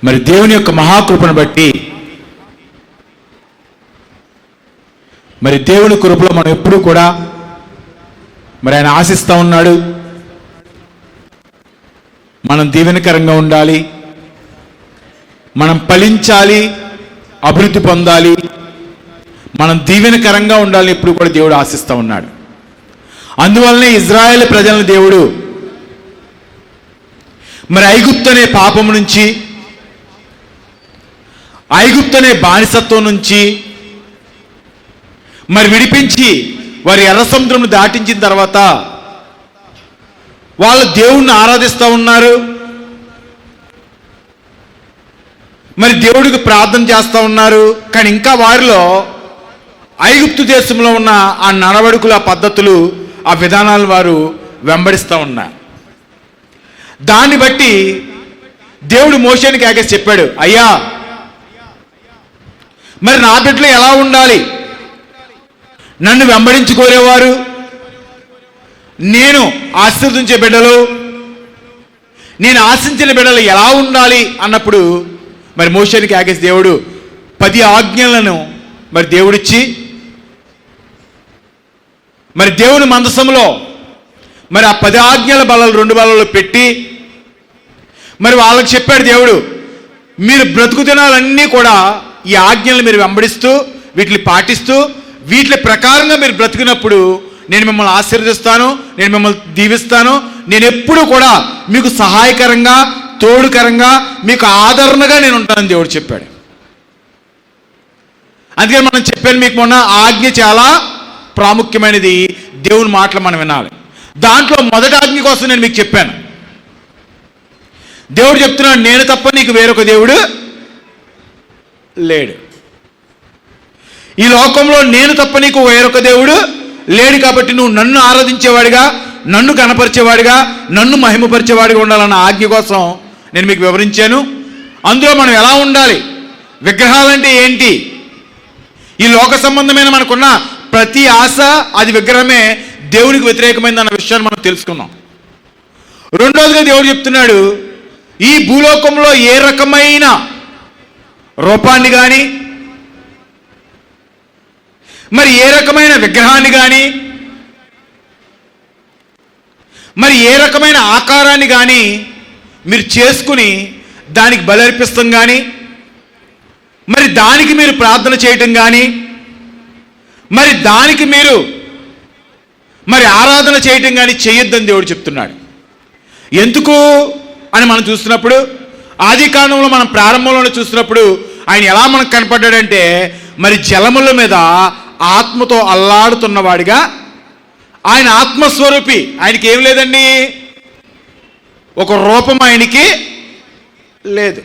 మరి దేవుని యొక్క మహాకృపను బట్టి మరి దేవుని కృపలో మనం ఎప్పుడూ కూడా మరి ఆయన ఆశిస్తూ ఉన్నాడు. మనం దీవెనకరంగా ఉండాలి, మనం ఫలించాలి, అభివృద్ధి పొందాలి, మనం దీవెనకరంగా ఉండాలని ఎప్పుడు కూడా దేవుడు ఆశిస్తూ ఉన్నాడు. అందువల్లనే ఇజ్రాయేల్ ప్రజలను దేవుడు మరి ఐగుప్తు అనే పాపం నుంచి, ఐగుప్తు అనే బానిసత్వం నుంచి మరి విడిపించి వారి ఎర్ర సముద్రం దాటించిన తర్వాత వాళ్ళు దేవుణ్ణి ఆరాధిస్తూ ఉన్నారు. మరి దేవుడికి ప్రార్థన చేస్తూ ఉన్నారు. కానీ ఇంకా వారిలో ఐగుప్తు దేశంలో ఉన్న ఆ నడవడుకుల పద్ధతులు, ఆ విధానాలు వారు వెంబడిస్తూ ఉన్నారు. దాన్ని బట్టి దేవుడు మోషేకి ఆగేసి చెప్పాడు, అయ్యా మరి నా బిడ్డలు ఎలా ఉండాలి? నన్ను వెంబడించుకోరేవారు, నేను ఆశీర్వదించే బిడ్డలు, నేను ఆశించిన బిడ్డలు ఎలా ఉండాలి అన్నప్పుడు మరి మోషేకి ఆగేసి దేవుడు 10 ఆజ్ఞలను మరి దేవుడిచ్చి మరి దేవుని మందసంలో మరి ఆ 10 ఆజ్ఞల బల్లలు 2 బల్లలు పెట్టి మరి వాళ్ళకి చెప్పాడు దేవుడు, మీరు బ్రతుకు దినాలన్నీ కూడా ఈ ఆజ్ఞలను మీరు వెంబడిస్తూ వీటిని పాటిస్తూ వీటి ప్రకారంగా మీరు బ్రతికినప్పుడు నేను మిమ్మల్ని ఆశీర్వదిస్తాను, నేను మిమ్మల్ని దీవిస్తాను, నేను ఎప్పుడు కూడా మీకు సహాయకరంగా, తోడుకరంగా, మీకు ఆదరణగా నేను ఉంటానని దేవుడు చెప్పాడు. అందుకని మనం చెప్పాను మీకు మొన్న, ఆజ్ఞ చాలా ప్రాముఖ్యమైనది. దేవుని మాటలు మనం వినాలి. దాంట్లో మొదటి ఆజ్ఞ కోసం నేను మీకు చెప్పాను. దేవుడు చెప్తున్నాడు, నేను తప్ప నీకు వేరొక దేవుడు లేడు. ఈ లోకంలో నేను తప్ప నీకు వేరొక దేవుడు లేడు. కాబట్టి నువ్వు నన్ను ఆరాధించేవాడిగా, నన్ను కనపరిచేవాడిగా, నన్ను మహిమపరిచేవాడిగా ఉండాలన్న ఆజ్ఞ కోసం నేను మీకు వివరించాను. అందులో మనం ఎలా ఉండాలి, విగ్రహాలంటే ఏంటి, ఈ లోక సంబంధమైన మనకున్న ప్రతి ఆశ అది విగ్రహమే, దేవునికి వ్యతిరేకమైంది అన్న విషయాన్ని మనం తెలుసుకున్నాం. రెండోదిగా దేవుడు చెప్తున్నాడు, ఈ భూలోకంలో ఏ రకమైన రూపాన్ని కానీ మరి ఏ రకమైన విగ్రహాన్ని కానీ మరి ఏ రకమైన ఆకారాన్ని కానీ మీరు చేసుకుని దానికి బలర్పిస్తాం కానీ మరి దానికి మీరు ప్రార్థన చేయటం కానీ మరి దానికి మీరు మరి ఆరాధన చేయటం కానీ చేయొద్దని దేవుడు చెప్తున్నాడు. ఎందుకు అని మనం చూస్తున్నప్పుడు, ఆది కాండంలో మనం ప్రారంభంలోనే చూస్తున్నప్పుడు ఆయన ఎలా మనకు కనపడ్డాడంటే మరి జలముల మీద ఆత్మతో అల్లాడుతున్నవాడిగా, ఆయన ఆత్మస్వరూపి. ఆయనకి ఏం లేదండి, ఒక రూపం ఆయనకి లేదు.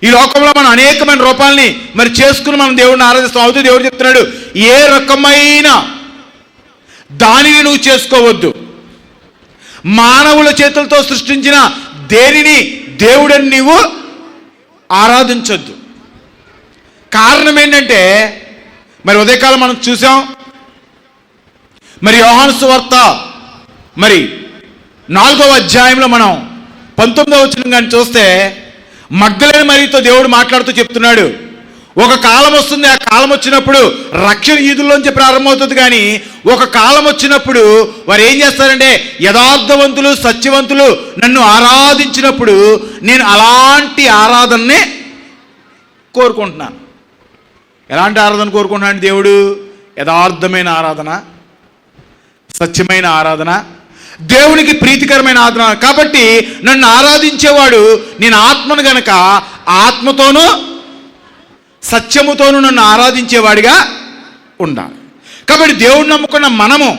ఈ లోకంలో మనం అనేకమైన రూపాలని మరి చేసుకుని మనం దేవుడిని ఆరాధిస్తాం. అవుతూ దేవుడు చెప్తున్నాడు, ఏ రకమైన దానిని నువ్వు చేసుకోవద్దు, మానవుల చేతులతో సృష్టించిన దేనిని దేవుడని నీవు ఆరాధించొద్దు. కారణం ఏంటంటే మరి ఉదయకాలం మనం చూసాం, మరి యోహాను సువార్త మరి 4వ అధ్యాయంలో మనం 19వ వచనం కానీ చూస్తే, మగ్దలేనే మరియతో దేవుడు మాట్లాడుతూ చెప్తున్నాడు, ఒక కాలం వస్తుంది, ఆ కాలం వచ్చినప్పుడు రక్షణ ఈదుల్లోంచి ప్రారంభమవుతుంది. కానీ ఒక కాలం వచ్చినప్పుడు వారు ఏం చేస్తారంటే, యథార్థవంతులు సత్యవంతులు నన్ను ఆరాధించినప్పుడు నేను అలాంటి ఆరాధననే కోరుకుంటున్నాను. ఎలాంటి ఆరాధన కోరుకుంటున్నాడు దేవుడు? యథార్థమైన ఆరాధన, సత్యమైన ఆరాధన, దేవునికి ప్రీతికరమైన ఆరాధన. కాబట్టి నన్ను ఆరాధించేవాడు నేను ఆత్మను గనక ఆత్మతోనూ సత్యముతోనూ నన్ను ఆరాధించేవాడిగా ఉండాలి. కాబట్టి దేవుడిని నమ్ముకున్న మనము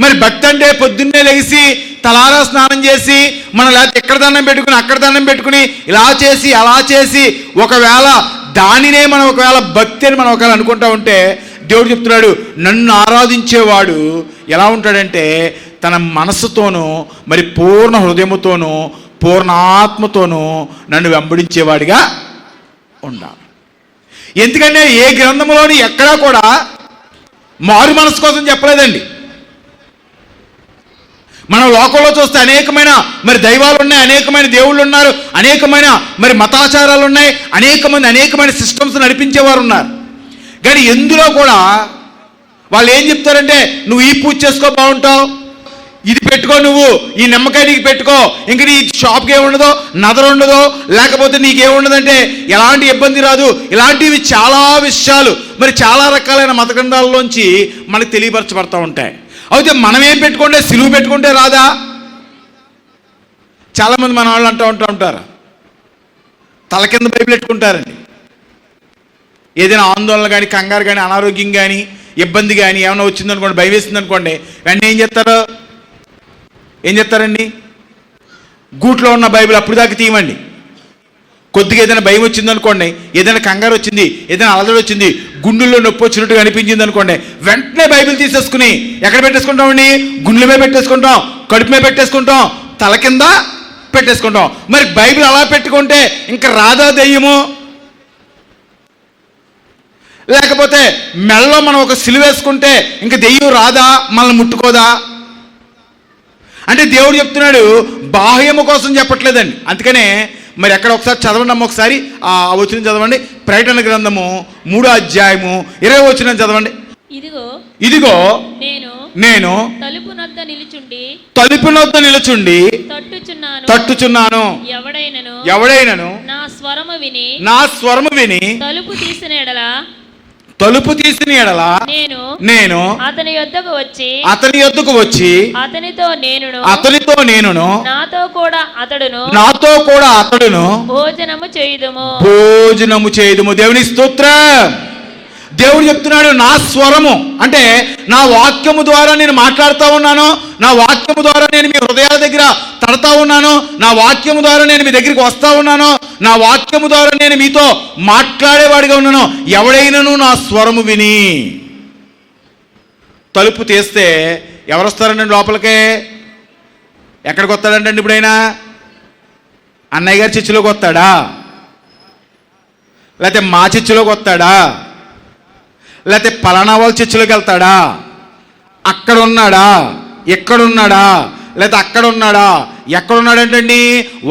మరి భక్తి అంటే పొద్దున్నే లెగిసి తలారా స్నానం చేసి మనం లేకపోతే ఎక్కడ దండం పెట్టుకుని అక్కడ దండం పెట్టుకుని ఇలా చేసి అలా చేసి ఒకవేళ దానినే మనం ఒకవేళ భక్తి అని మనం ఒకవేళ అనుకుంటా ఉంటే, దేవుడు చెప్తున్నాడు, నన్ను ఆరాధించేవాడు ఎలా ఉంటాడంటే తన మనస్సుతోనూ మరి పూర్ణ హృదయముతోనూ పూర్ణ ఆత్మతోనూ నన్ను వెంబడించేవాడిగా ఉండాలి. ఎందుకంటే ఏ గ్రంథంలోని ఎక్కడా కూడా మారు మనసు కోసం చెప్పలేదండి. మనం లోకంలో చూస్తే అనేకమైన మరి దైవాలు ఉన్నాయి, అనేకమైన దేవుళ్ళు ఉన్నారు, అనేకమైన మరి మతాచారాలు ఉన్నాయి, అనేకమైన సిస్టమ్స్ నడిపించేవారు ఉన్నారు. కానీ ఎందులో కూడా వాళ్ళు ఏం చెప్తారంటే, నువ్వు ఈ పూజ చేసుకో బాగుంటావు, ఇది పెట్టుకో, నువ్వు ఈ నిమ్మకాయ నీకు పెట్టుకో, ఇంక నీ షాప్కి ఏముండదో, నదరు ఉండదో, లేకపోతే నీకేముండదంటే ఎలాంటి ఇబ్బంది రాదు. ఇలాంటివి చాలా విషయాలు మరి చాలా రకాలైన మత గ్రంథాల్లోంచి మనకు తెలియపరచబడతా ఉంటాయి. అయితే మనం ఏం పెట్టుకుంటే, సిలువు పెట్టుకుంటే రాదా? చాలామంది మన వాళ్ళు అంటూ ఉంటారు, తల కింద బైబిల్ పెట్టుకుంటారండి. ఏదైనా ఆందోళన కానీ, కంగారు కానీ, అనారోగ్యం కానీ, ఇబ్బంది కానీ ఏమైనా వచ్చిందనుకోండి, భయం వేసింది అనుకోండి, వెంటనే ఏం చేస్తారండి? గూట్లో ఉన్న బైబిల్ అప్పుడు దాకా తీయమండి. కొద్దిగా ఏదైనా భయం వచ్చిందనుకోండి, ఏదైనా కంగారు వచ్చింది, ఏదైనా అలజడి వచ్చింది, గుండెల్లో నొప్పి వచ్చినట్టుగా అనిపించింది అనుకోండి, వెంటనే బైబిల్ తీసేసుకుని ఎక్కడ పెట్టేసుకుంటామండి? గుండెల మీద పెట్టేసుకుంటాం, కడుపు మీద పెట్టేసుకుంటాం, తల కింద పెట్టేసుకుంటాం. మరి బైబిల్ అలా పెట్టుకుంటే ఇంకా రాదా దెయ్యము? లేకపోతే మెడలో మనం ఒక సిలువ వేసుకుంటే ఇంకా దెయ్యం రాదా, మనల్ని ముట్టుకోదా? అంటే దేవుడు చెప్తున్నాడు, బాహ్యము కోసం చెప్పట్లేదండి. అందుకనే మరి ఎక్కడ ఒకసారి చదవండి అమ్మ, ఒకసారి ఆ వచనం చదవండి. ప్రకటన గ్రంథము 3వ అధ్యాయము 20వ వచనం చదవండి. ఇదిగో నేను తలుపు నొద్ద నిలుచుండి తట్టుచున్నాను. ఎవడైనను నా స్వరము విని తలుపు తీసిన ఎడల నేను అతని యొద్దకు వచ్చి అతనితో నేనును నాతో కూడా అతడును భోజనము చేయుదుము. దేవుని స్తోత్రం. దేవుడు చెప్తున్నాడు, నా స్వరము అంటే నా వాక్యము ద్వారా నేను మాట్లాడుతూ ఉన్నాను, నా వాక్యము ద్వారా నేను మీ హృదయాల దగ్గర తడతా ఉన్నాను, నా వాక్యము ద్వారా నేను మీ దగ్గరికి వస్తా ఉన్నాను, నా వాక్యము ద్వారా నేను మీతో మాట్లాడేవాడిగా ఉన్నాను. ఎవడైనాను నా స్వరము విని తలుపు తీస్తే ఎవరు వస్తారండి లోపలికే? ఎక్కడికి వస్తాడంటే ఇప్పుడైనా అన్నయ్య గారి చర్చిలోకి వస్తాడా, లేకపోతే మా చర్చిలోకి వస్తాడా, లేకపోతే పలానా వాళ్ళ చర్చిలోకి వెళ్తాడా, అక్కడ ఉన్నాడా, ఎక్కడున్నాడా, లేకపోతే అక్కడ ఉన్నాడా, ఎక్కడున్నాడంటండి?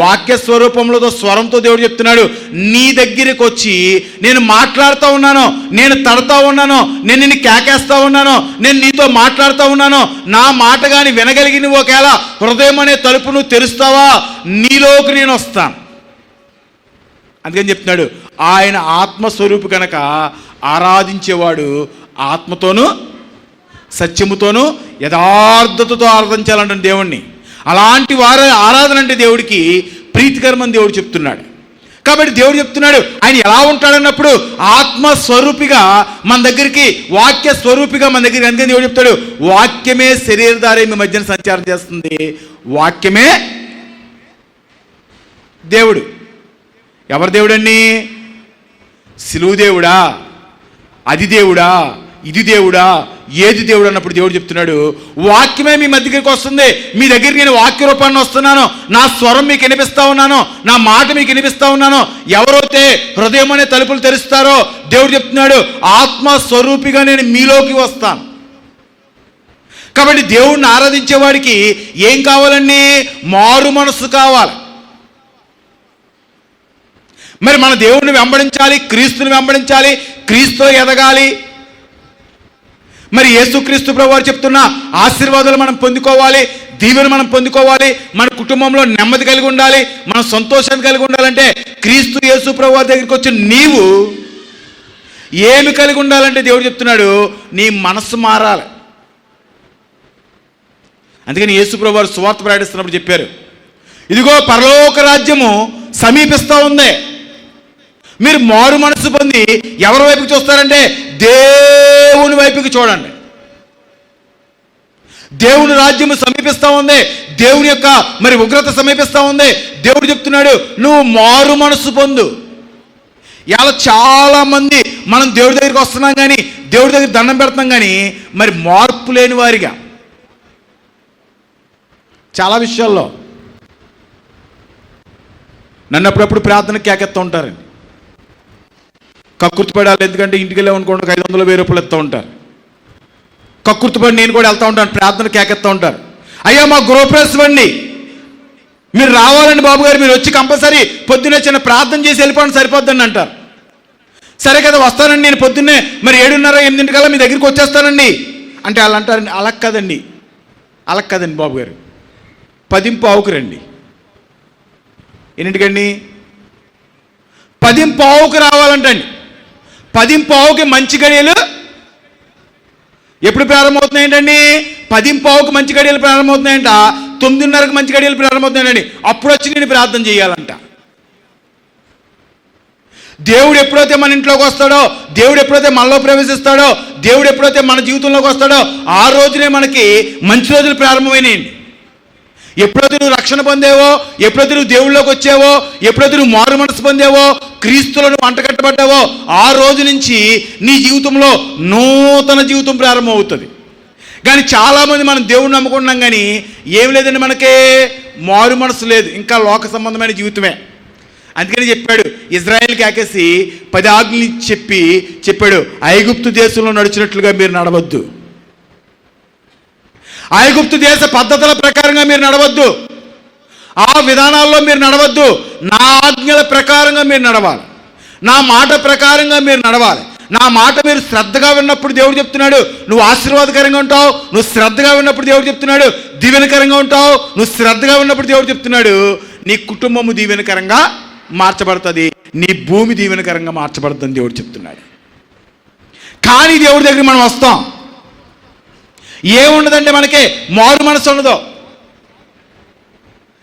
వాక్య స్వరూపంలో స్వరంతో దేవుడు చెప్తున్నాడు, నీ దగ్గరికి వచ్చి నేను మాట్లాడుతూ ఉన్నాను, నేను తడతా ఉన్నాను, నేను నిన్ను కేకేస్తా ఉన్నాను, నేను నీతో మాట్లాడుతూ ఉన్నాను. నా మాట కానీ వినగలిగి నువ్వు ఒకవేళ హృదయం అనే తలుపు నువ్వు తెరుస్తావా, నీలోకి నేను వస్తాను. అందుకని చెప్తున్నాడు, ఆయన ఆత్మస్వరూపు కనుక ఆరాధించేవాడు ఆత్మతోనూ సత్యముతోనూ యథార్థతతో ఆరాధించాలంటే దేవుణ్ణి. అలాంటి వారి ఆరాధన అంటే దేవుడికి ప్రీతికరమని దేవుడు చెప్తున్నాడు. కాబట్టి దేవుడు చెప్తున్నాడు, ఆయన ఎలా ఉంటాడన్నప్పుడు ఆత్మస్వరూపిగా మన దగ్గరికి, వాక్య స్వరూపిగా మన దగ్గరికి. అందుకని దేవుడు చెప్తాడు, వాక్యమే శరీరధారి మీ మధ్యన సంచారం చేస్తుంది. వాక్యమే దేవుడు. ఎవరు దేవుడండి? సిలువు దేవుడా, అది దేవుడా, ఇది దేవుడా, ఏది దేవుడు అన్నప్పుడు దేవుడు చెప్తున్నాడు, వాక్యమే మీ దగ్గరికి వస్తుంది. మీ దగ్గరికి నేను వాక్య రూపాన్ని వస్తున్నాను, నా స్వరం మీకు వినిపిస్తా ఉన్నాను, నా మాట మీకు వినిపిస్తా ఉన్నాను. ఎవరైతే హృదయం అనే తలుపులు తెరుస్తారో దేవుడు చెప్తున్నాడు, ఆత్మస్వరూపిగా నేను మీలోకి వస్తాను. కాబట్టి దేవుడిని ఆరాధించేవాడికి ఏం కావాలండి? మారు మనస్సు కావాలి. మరి మన దేవుడిని వెంబడించాలి, క్రీస్తుని వెంబడించాలి, క్రీస్తులో ఎదగాలి. మరి యేసుక్రీస్తు ప్రభువారు చెప్తున్న ఆశీర్వాదాలు మనం పొందుకోవాలి, దీవెన మనం పొందుకోవాలి, మన కుటుంబంలో నెమ్మది కలిగి ఉండాలి, మనం సంతోషాన్ని కలిగి ఉండాలంటే క్రీస్తు యేసు ప్రభువారి దగ్గరికి వచ్చి నీవు ఏమి కలిగి ఉండాలంటే దేవుడు చెప్తున్నాడు, నీ మనస్సు మారాలి. అందుకని యేసు ప్రభువారు సువార్త ప్రకటిస్తున్నప్పుడు చెప్పారు, ఇదిగో పరలోక రాజ్యము సమీపిస్తూ ఉంది. మీరు మారు మనసు పొంది ఎవరి వైపుకి చూస్తారంటే దేవుని వైపుకి చూడండి. దేవుని రాజ్యము సమీపిస్తూ ఉంది, దేవుని యొక్క మరి ఉగ్రత సమీపిస్తూ ఉంది. దేవుడు చెప్తున్నాడు, నువ్వు మారు మనసు పొందు. ఇలా చాలా మంది మనం దేవుడి దగ్గరికి వస్తున్నాం కానీ, దేవుడి దగ్గర దండం పెడుతున్నాం కానీ మరి మార్పు లేని వారిగా చాలా విషయాల్లో. నన్ను అప్పుడప్పుడు ప్రార్థనకి కేకెత్తూ ఉంటారండి. కక్కుర్తిపడాలి, ఎందుకంటే ఇంటికి వెళ్ళామనుకోండి 500 1000 రూపాయలు ఎత్తూ ఉంటారు. కక్కుర్తిపడి నేను కూడా వెళ్తూ ఉంటాను, ప్రార్థన కేకెత్తూ ఉంటారు. అయ్యా మా గృహప్రవేశం అండి, మీరు రావాలండి బాబు గారు, మీరు వచ్చి కంపల్సరీ పొద్దున్నే చిన్న ప్రార్థన చేసి వెళ్ళిపోండి సరిపోద్దండి అంటారు. సరే కదా వస్తానండి, నేను పొద్దున్నే మరి 7:30 8 మీ దగ్గరికి వచ్చేస్తానండి అంటే వాళ్ళు అంటారండి, అలా కదండి బాబు గారు, 10:15 రండి. ఎన్నింటికండి? 10:15 రావాలంటండి. 10:15 మంచి గడియలు ఎప్పుడు ప్రారంభమవుతున్నాయంటండి? 10:15 మంచి గడియలు ప్రారంభమవుతున్నాయంట, 9:30 మంచి గడియలు ప్రారంభమవుతున్నాయండి. అప్పుడు వచ్చి నేను ప్రార్థన చేయాలంట. దేవుడు ఎప్పుడైతే మన ఇంట్లోకి వస్తాడో, దేవుడు ఎప్పుడైతే మనలో ప్రవేశిస్తాడో, దేవుడు ఎప్పుడైతే మన జీవితంలోకి వస్తాడో ఆ రోజునే మనకి మంచి రోజులు ప్రారంభమైనాయండి. ఎప్పుడైతే నువ్వు రక్షణ పొందేవో, ఎప్పుడైతే నువ్వు దేవుళ్ళలోకి వచ్చావో, ఎప్పుడైతే నువ్వు మారు మనసు పొందేవో, క్రీస్తులో నువ్వు అంటకట్టబడ్డావో ఆ రోజు నుంచి నీ జీవితంలో నూతన జీవితం ప్రారంభమవుతుంది. కానీ చాలామంది మనం దేవుడిని నమ్ముకుంటున్నాం కానీ ఏం లేదండి, మనకే మారు మనసు లేదు, ఇంకా లోక సంబంధమైన జీవితమే. అందుకని చెప్పాడు, ఇజ్రాయెల్కి ఆకేసి 10 ఆజ్ఞలు చెప్పాడు, ఐగుప్తు దేశంలో నడిచినట్లుగా మీరు నడవద్దు, ఐగుప్తు దేశ పద్ధతుల ప్రకారంగా మీరు నడవద్దు, ఆ విధానాల్లో మీరు నడవద్దు, నా ఆజ్ఞల ప్రకారంగా మీరు నడవాలి, నా మాట ప్రకారంగా మీరు నడవాలి. నా మాట మీరు శ్రద్ధగా విన్నప్పుడు దేవుడు చెప్తున్నాడు నువ్వు ఆశీర్వాదకరంగా ఉంటావు, నువ్వు శ్రద్ధగా విన్నప్పుడు దేవుడు చెప్తున్నాడు దీవెనకరంగా ఉంటావు, నువ్వు శ్రద్ధగా విన్నప్పుడు దేవుడు చెప్తున్నాడు నీ కుటుంబము దీవెనకరంగా మార్చబడుతుంది, నీ భూమి దీవెనకరంగా మార్చబడుతుంది దేవుడు చెప్తున్నాడు. కానీ దేవుడి దగ్గర మనం వస్తాం, ఏముండదంటే మనకి మారు మనసు ఉండదు.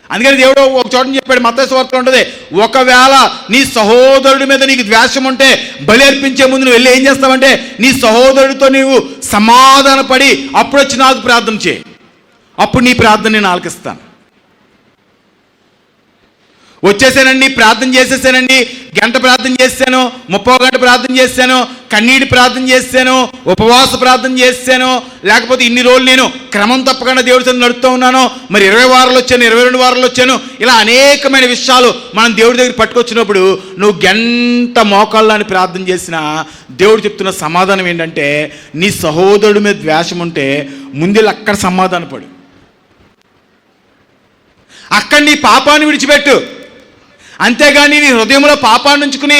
అందుకని దేవుడు ఒక చోట చెప్పాడు, మత్తయి సువార్తలో ఉంటుంది, ఒకవేళ నీ సహోదరుడి మీద నీకు ద్వేషం ఉంటే బలి అర్పించే ముందు నువ్వు వెళ్ళి ఏం చేస్తావంటే నీ సహోదరుడితో నీవు సమాధానపడి అప్పుడు వచ్చి నాకు ప్రార్థన చేయి, అప్పుడు నీ ప్రార్థన నేను ఆలకిస్తాను. వచ్చేసానండి, ప్రార్థన చేసేసానండి, గంట ప్రార్థన చేశాను, 30 గంట ప్రార్థన చేశాను, కన్నీటి ప్రార్థన చేశాను, ఉపవాస ప్రార్థన చేశాను, లేకపోతే ఇన్ని రోజులు నేను క్రమం తప్పకుండా దేవుడి సన్నిధిలో నడుస్తూ ఉన్నాను, మరి 20 వారాలు వచ్చాను, 22 వారాలు వచ్చాను, ఇలా అనేకమైన విషయాలు మనం దేవుడి దగ్గర పట్టుకొచ్చినప్పుడు నువ్వు గంట మోకాళ్ళని ప్రార్థన చేసినా దేవుడు చెప్తున్న సమాధానం ఏంటంటే నీ సహోదరుడి మీద ద్వేషం ఉంటే ముందు అక్కడ సమాధానపడు, అక్కడ నీ పాపాన్ని విడిచిపెట్టు. అంతేగాని నీ హృదయంలో పాపాన్ని ఉంచుకుని,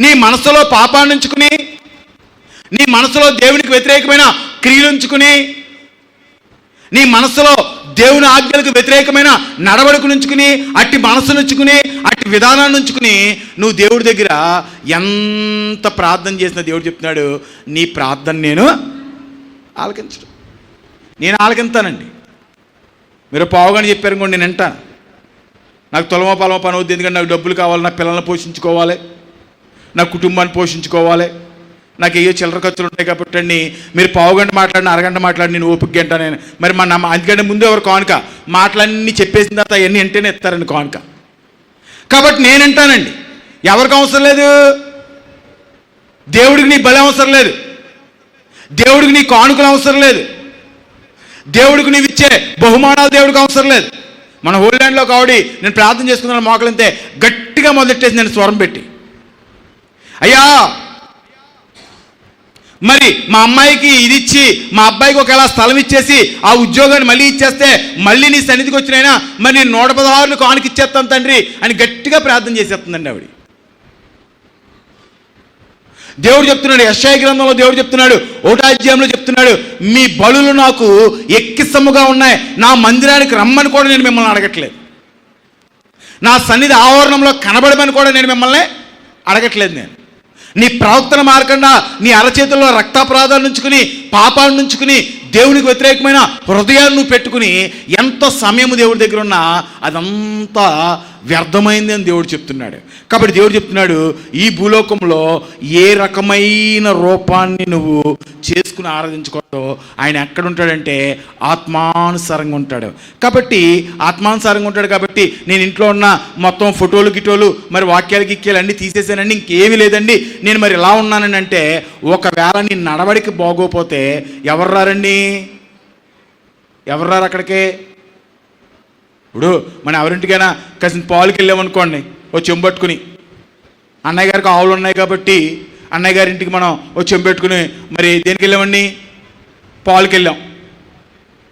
నీ మనసులో పాపాన్ని ఉంచుకుని, నీ మనసులో దేవునికి వ్యతిరేకమైన క్రియలు ఉంచుకుని, నీ మనసులో దేవుని ఆజ్ఞలకు వ్యతిరేకమైన నడవడికను ఉంచుకుని, అట్టి మనసును ఉంచుకుని, అట్టి విధానాన్ని ఉంచుకుని నువ్వు దేవుడి దగ్గర ఎంత ప్రార్థన చేసినా దేవుడు చెప్తున్నాడు నీ ప్రార్థన నేను ఆలకించడం, నేను ఆలకింతానండి. మీరు పావుగంట చెప్పారు అనుకోండి, నేను వింటాను. నాకు తొలమ పొలమ పని అవుద్ది, ఎందుకంటే నాకు డబ్బులు కావాలి, నా పిల్లల్ని పోషించుకోవాలి, నా కుటుంబాన్ని పోషించుకోవాలి, నాకు ఏ చిల్లర ఖర్చులు ఉంటాయి కాబట్టి అండి మీరు పావుగంట మాట్లాడిన అరగంట మాట్లాడి నేను ఓపిక గంట నేను మరి మన అందుకంటే ముందు ఎవరు కానుక మాటలన్నీ చెప్పేసిన తర్వాత అవన్నీ వెంటనే ఇస్తారండి కానుక. కాబట్టి నేను వింటానండి, ఎవరికి అవసరం లేదు, దేవుడికి నీ బలి అవసరం లేదు, దేవుడికి నీ కానుకలు అవసరం లేదు, దేవుడికి నీవు ఇచ్చే బహుమానాలు దేవుడికి అవసరం లేదు. మన హోల్ ల్యాండ్లో కావడి నేను ప్రార్థన చేసుకున్నాను, మోకలంతే గట్టిగా మొదలెట్టేసి నేను స్వరం పెట్టి, అయ్యా మరి మా అమ్మాయికి ఇది ఇచ్చి మా అబ్బాయికి ఒకవేళ స్థలం ఇచ్చేసి ఆ ఉద్యోగాన్ని మళ్ళీ ఇచ్చేస్తే మళ్ళీ నీ సన్నిధికి వచ్చినైనా మరి నేను 116 కానుక ఇచ్చేస్తాను తండ్రి అని గట్టిగా ప్రార్థన చేసేస్తుందండి ఆవిడ. దేవుడు చెప్తున్నాడు, యెషయా గ్రంథంలో దేవుడు చెప్తున్నాడు, 1వ అధ్యాయంలో చెప్తున్నాడు, మీ బలులు నాకు ఎక్కిసముగా ఉన్నాయి, నా మందిరానికి రమ్మని కూడా నేను మిమ్మల్ని అడగట్లేదు, నా సన్నిధి ఆవరణంలో కనబడమని కూడా నేను మిమ్మల్ని అడగట్లేదు. నేను నీ ప్రవర్తన మారకుండా నీ అరచేతుల్లో రక్తాపరాధాలు ఉంచుకుని పాపాలను ఉంచుకుని దేవునికి వ్యతిరేకమైన హృదయాన్ని నువ్వు పెట్టుకుని ఎంత సమయము దేవుడి దగ్గర ఉన్నా అదంతా వ్యర్థమైంది అని దేవుడు చెప్తున్నాడు. కాబట్టి దేవుడు చెప్తున్నాడు ఈ భూలోకంలో ఏ రకమైన రూపాన్ని నువ్వు చేసుకుని ఆరాధించుకోవద్దో ఆయన ఎక్కడ ఉంటాడంటే ఆత్మానుసారంగా ఉంటాడు. కాబట్టి ఆత్మానుసారంగా ఉంటాడు కాబట్టి నేను ఇంట్లో ఉన్న మొత్తం ఫోటోలు గిటోలు మరి వాక్యాలు గిక్యాలు అన్నీ తీసేసానండి, ఇంకేమీ లేదండి, నేను మరి ఎలా ఉన్నానని అంటే ఒకవేళ నీ నడవడికి బాగోపోతే ఎవరు రారండి, ఎవరు రారు అక్కడికే. ఇప్పుడు మనం ఎవరింటికైనా కాసిన పాలుకి వెళ్ళామనుకోండి, ఓ చెంబట్టుకుని అన్నయ్య గారికి ఆవులు ఉన్నాయి కాబట్టి అన్నయ్య గారింటికి మనం ఓ చెంబెట్టుకుని మరి దేనికి వెళ్ళామండి, పాలుకి వెళ్ళాం.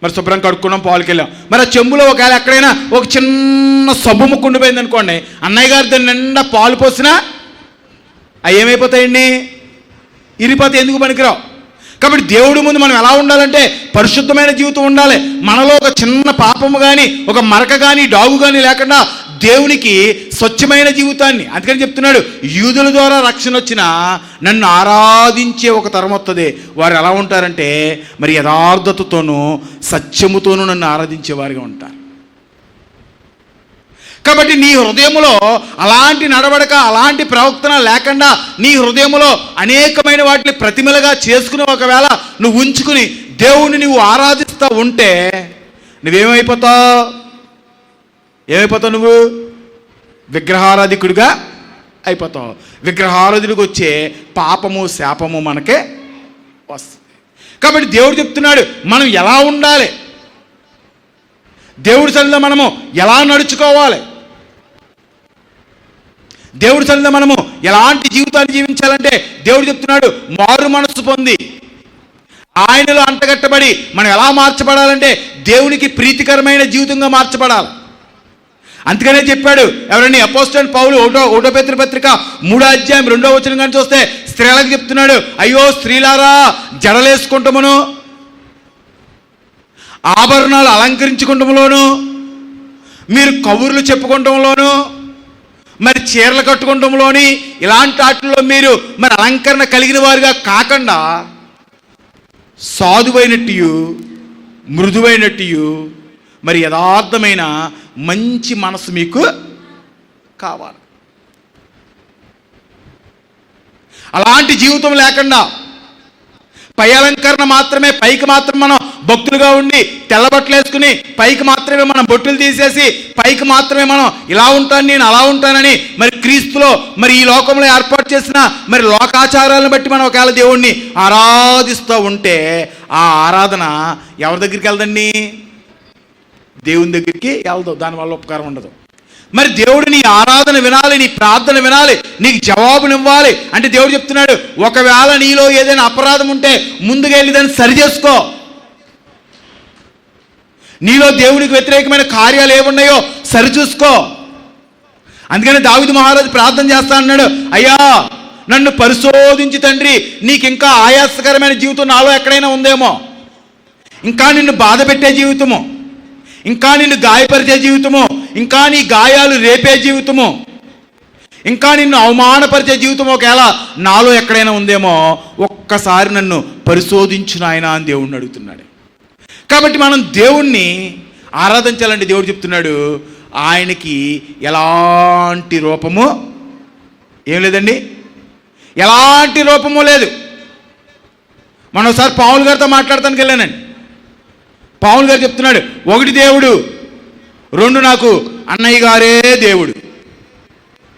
మరి శుభ్రం కడుక్కున్నాం, పాలకి వెళ్ళాం. మరి ఆ చెంబులో ఒకవేళ ఎక్కడైనా ఒక చిన్న సబ్బు ముక్కు ఉండిపోయింది అనుకోండి, అన్నయ్య గారు దాని నిండా పాలు పోసినా అవి ఏమైపోతాయండి? ఇరిపోతాయి, ఎందుకు పనికిరావు. కాబట్టి దేవుడి ముందు మనం ఎలా ఉండాలంటే పరిశుద్ధమైన జీవితం ఉండాలి. మనలో ఒక చిన్న పాపము కానీ, ఒక మరక కానీ, డాగు కానీ లేకుండా దేవునికి స్వచ్ఛమైన జీవితాన్ని, అందుకని చెప్తున్నాడు, యూదుల ద్వారా రక్షణ వచ్చిన నన్ను ఆరాధించే ఒక తరం వస్తుంది. వారు ఎలా ఉంటారంటే మరి యథార్థతతోనూ సత్యముతోనూ నన్ను ఆరాధించేవారుగా ఉంటారు. కాబట్టి నీ హృదయంలో అలాంటి నడవడక, అలాంటి ప్రవర్తన లేకుండా నీ హృదయంలో అనేకమైన వాటిని ప్రతిమలుగా చేసుకుని ఒకవేళ నువ్వు ఉంచుకుని దేవుణ్ణి నువ్వు ఆరాధిస్తూ ఉంటే నువ్వేమైపోతావు? ఏమైపోతావు? నువ్వు విగ్రహారాధికుడిగా అయిపోతావు. విగ్రహారాధుడికి వచ్చే పాపము, శాపము మనకే వస్తుంది. కాబట్టి దేవుడు చెప్తున్నాడు మనం ఎలా ఉండాలి, దేవుడి సన్నిధిలో మనము ఎలా నడుచుకోవాలి, దేవుడి సన్నిధిలో మనము ఎలాంటి జీవితాన్ని జీవించాలంటే దేవుడు చెప్తున్నాడు, మారు మనస్సు పొంది ఆయనలో అంటగట్టబడి మనం ఎలా మార్చబడాలంటే దేవునికి ప్రీతికరమైన జీవితంగా మార్చబడాలి. అందుకనే చెప్పాడు ఎవరండి? అపోస్తలుడైన పౌలు ఒకటో పేతురు పత్రిక 3వ అధ్యాయం 2వ వచనం కానీ చూస్తే స్త్రీలకు చెప్తున్నాడు, అయ్యో స్త్రీలారా, జడలేసుకుంటామును, ఆభరణాలు అలంకరించుకుంటంలోను, మీరు కబుర్లు చెప్పుకుంటంలోను, మరి చీరలు కట్టుకుంటంలోని, ఇలాంటి వాటిల్లో మీరు మరి అలంకరణ కలిగిన వారుగా కాకుండా సాధువైనట్టు, మృదువైనట్టు, మరి యథార్థమైన మంచి మనసు మీకు కావాలి. అలాంటి జీవితం లేకుండా పై అలంకరణ మాత్రమే, పైకి మాత్రం మనం భక్తులుగా ఉండి తెల్లబట్టలు వేసుకుని పైకి మాత్రమే మనం బొట్టులు తీసేసి పైకి మాత్రమే మనం ఇలా ఉంటాను, నేను అలా ఉంటానని మరి క్రీస్తులో మరి ఈ లోకంలో ఏర్పాటు చేసిన మరి లోకాచారాలను బట్టి మనం ఒకవేళ దేవుణ్ణి ఆరాధిస్తూ ఉంటే ఆ ఆరాధన ఎవరి దగ్గరికి వెళ్దండి? దేవుని దగ్గరికి వెళ్దాం. దానివల్ల ఉపకారం ఉండదు. మరి దేవుడు నీ ఆరాధన వినాలి, నీ ప్రార్థన వినాలి, నీకు జవాబునివ్వాలి అంటే దేవుడు చెప్తున్నాడు, ఒకవేళ నీలో ఏదైనా అపరాధం ఉంటే ముందుగా వెళ్ళి దాన్ని సరి చేసుకో. నీలో దేవునికి వ్యతిరేకమైన కార్యాలు ఏమున్నాయో సరిచూసుకో. అందుకని దావీదు మహారాజు ప్రార్థన చేస్తా అన్నాడు, అయ్యా నన్ను పరిశోధించి తండ్రి, నీకు ఇంకా ఆయాసకరమైన జీవితం నాలో ఎక్కడైనా ఉందేమో, ఇంకా నిన్ను బాధ పెట్టే జీవితము, ఇంకా నిన్ను గాయపరిచే జీవితము, ఇంకా నీ గాయాలు రేపే జీవితము, ఇంకా నిన్ను అవమానపరిచే జీవితం ఒకవేళ నాలో ఎక్కడైనా ఉందేమో ఒక్కసారి నన్ను పరిశోధించు నాయనా అని దేవుణ్ణి అడుగుతున్నాడు. కాబట్టి మనం దేవుణ్ణి ఆరాధించాలంటే దేవుడు చెప్తున్నాడు, ఆయనకి ఎలాంటి రూపము ఏం లేదండి, ఎలాంటి రూపము లేదు. మనం ఒకసారి పావులు గారితో మాట్లాడటానికి వెళ్ళానండి. పావులు గారు చెప్తున్నాడు, ఒకటి దేవుడు, రెండు నాకు అన్నయ్య గారే దేవుడు.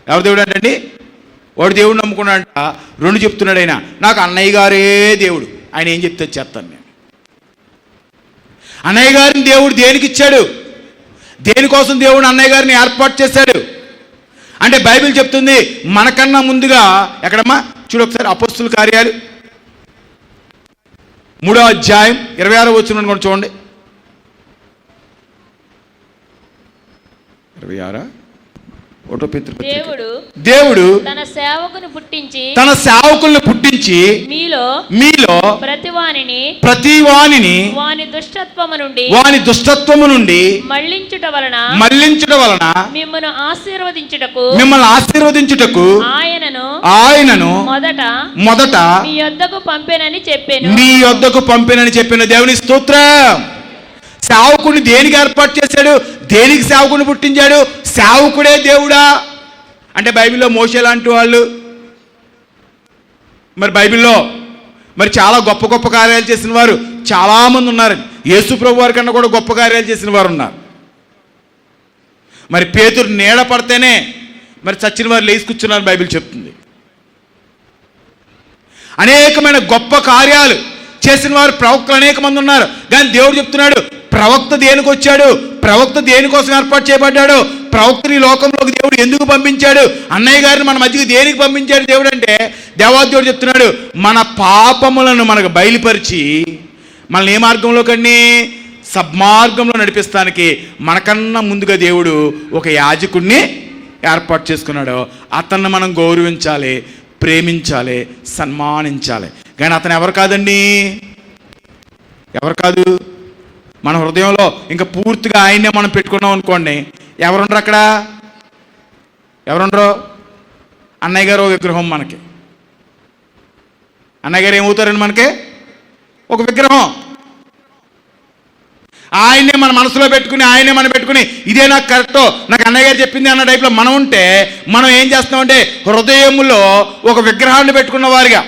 ఎవరు దేవుడు అంటండి? వాడు దేవుడు నమ్ముకున్నాడంట. రెండు చెప్తున్నాడు ఆయన, నాకు అన్నయ్య గారే దేవుడు. ఆయన ఏం చెప్తే చేస్తాను నేను. అన్నయ్య గారిని దేవుడు దేనికి ఇచ్చాడు? దేనికోసం దేవుడు అన్నయ్య గారిని ఏర్పాటు చేశాడు అంటే బైబిల్ చెప్తుంది మనకన్నా ముందుగా. ఎక్కడమ్మా చూడు ఒకసారి, అపోస్తుల కార్యాలు 3వ అధ్యాయం 26వ వచనం కూడా చూడండి. 26 దేవుడు తన సేవకుని పుట్టించి మీలో ప్రతి వానిని వాని దుష్టత్వము నుండి మళ్లించుట వలన మిమ్మల్ని ఆశీర్వదించుటకు ఆయనను మొదట మీ యొద్దకు పంపెనని చెప్పాను. దేవుని స్తోత్రం. సేవకుడిని దేనికి ఏర్పాటు చేశాడు? దేనికి సేవకుడిని పుట్టించాడు? సేవకుడే దేవుడా అంటే బైబిల్లో మోషే లాంటి వాళ్ళు, మరి బైబిల్లో మరి చాలా గొప్ప గొప్ప కార్యాలు చేసిన వారు చాలామంది ఉన్నారు. యేసు ప్రభు వారి కన్నా కూడా గొప్ప కార్యాలు చేసిన వారు ఉన్నారు. మరి పేతురు నీడ పడితేనే మరి చచ్చిన వారు లేచి కూర్చున్నారు బైబిల్ చెప్తుంది. అనేకమైన గొప్ప కార్యాలు చేసిన వారు ప్రవక్తలు అనేక మంది ఉన్నారు. కానీ దేవుడు చెప్తున్నాడు, ప్రవక్త దేనికి వచ్చాడు? ప్రవక్త దేనికోసం ఏర్పాటు చేయబడ్డాడు? ప్రవక్తని లోకంలోకి దేవుడు ఎందుకు పంపించాడు? అన్నయ్య గారిని మన మధ్యకి దేనికి పంపించాడు దేవుడు అంటే, దేవాదేవుడు చెప్తున్నాడు, మన పాపములను మనకు బయలుపరిచి మనల్ని ఏ మార్గంలోకండి? సద్మార్గంలో నడిపిస్తానికి మనకన్నా ముందుగా దేవుడు ఒక యాజకుడిని ఏర్పాటు చేసుకున్నాడు. అతన్ని మనం గౌరవించాలి, ప్రేమించాలి, సన్మానించాలి. కానీ అతను ఎవరు కాదండి, ఎవరు కాదు. మన హృదయంలో ఇంకా పూర్తిగా ఆయన్నే మనం పెట్టుకున్నాం అనుకోండి, ఎవరుండరు అక్కడ, ఎవరుండరు. అన్నయ్య గారు విగ్రహం, మనకి అన్నయ్య గారు ఏమవుతారండి, మనకి ఒక విగ్రహం. ఆయన్నే మన మనసులో పెట్టుకుని, ఆయనే మనం పెట్టుకుని, ఇదే నాకు కరెక్టో, నాకు అన్నయ్య గారు చెప్పింది అన్న టైప్లో మనం ఉంటే, మనం ఏం చేస్తామంటే హృదయంలో ఒక విగ్రహాన్ని పెట్టుకున్న వారిగా.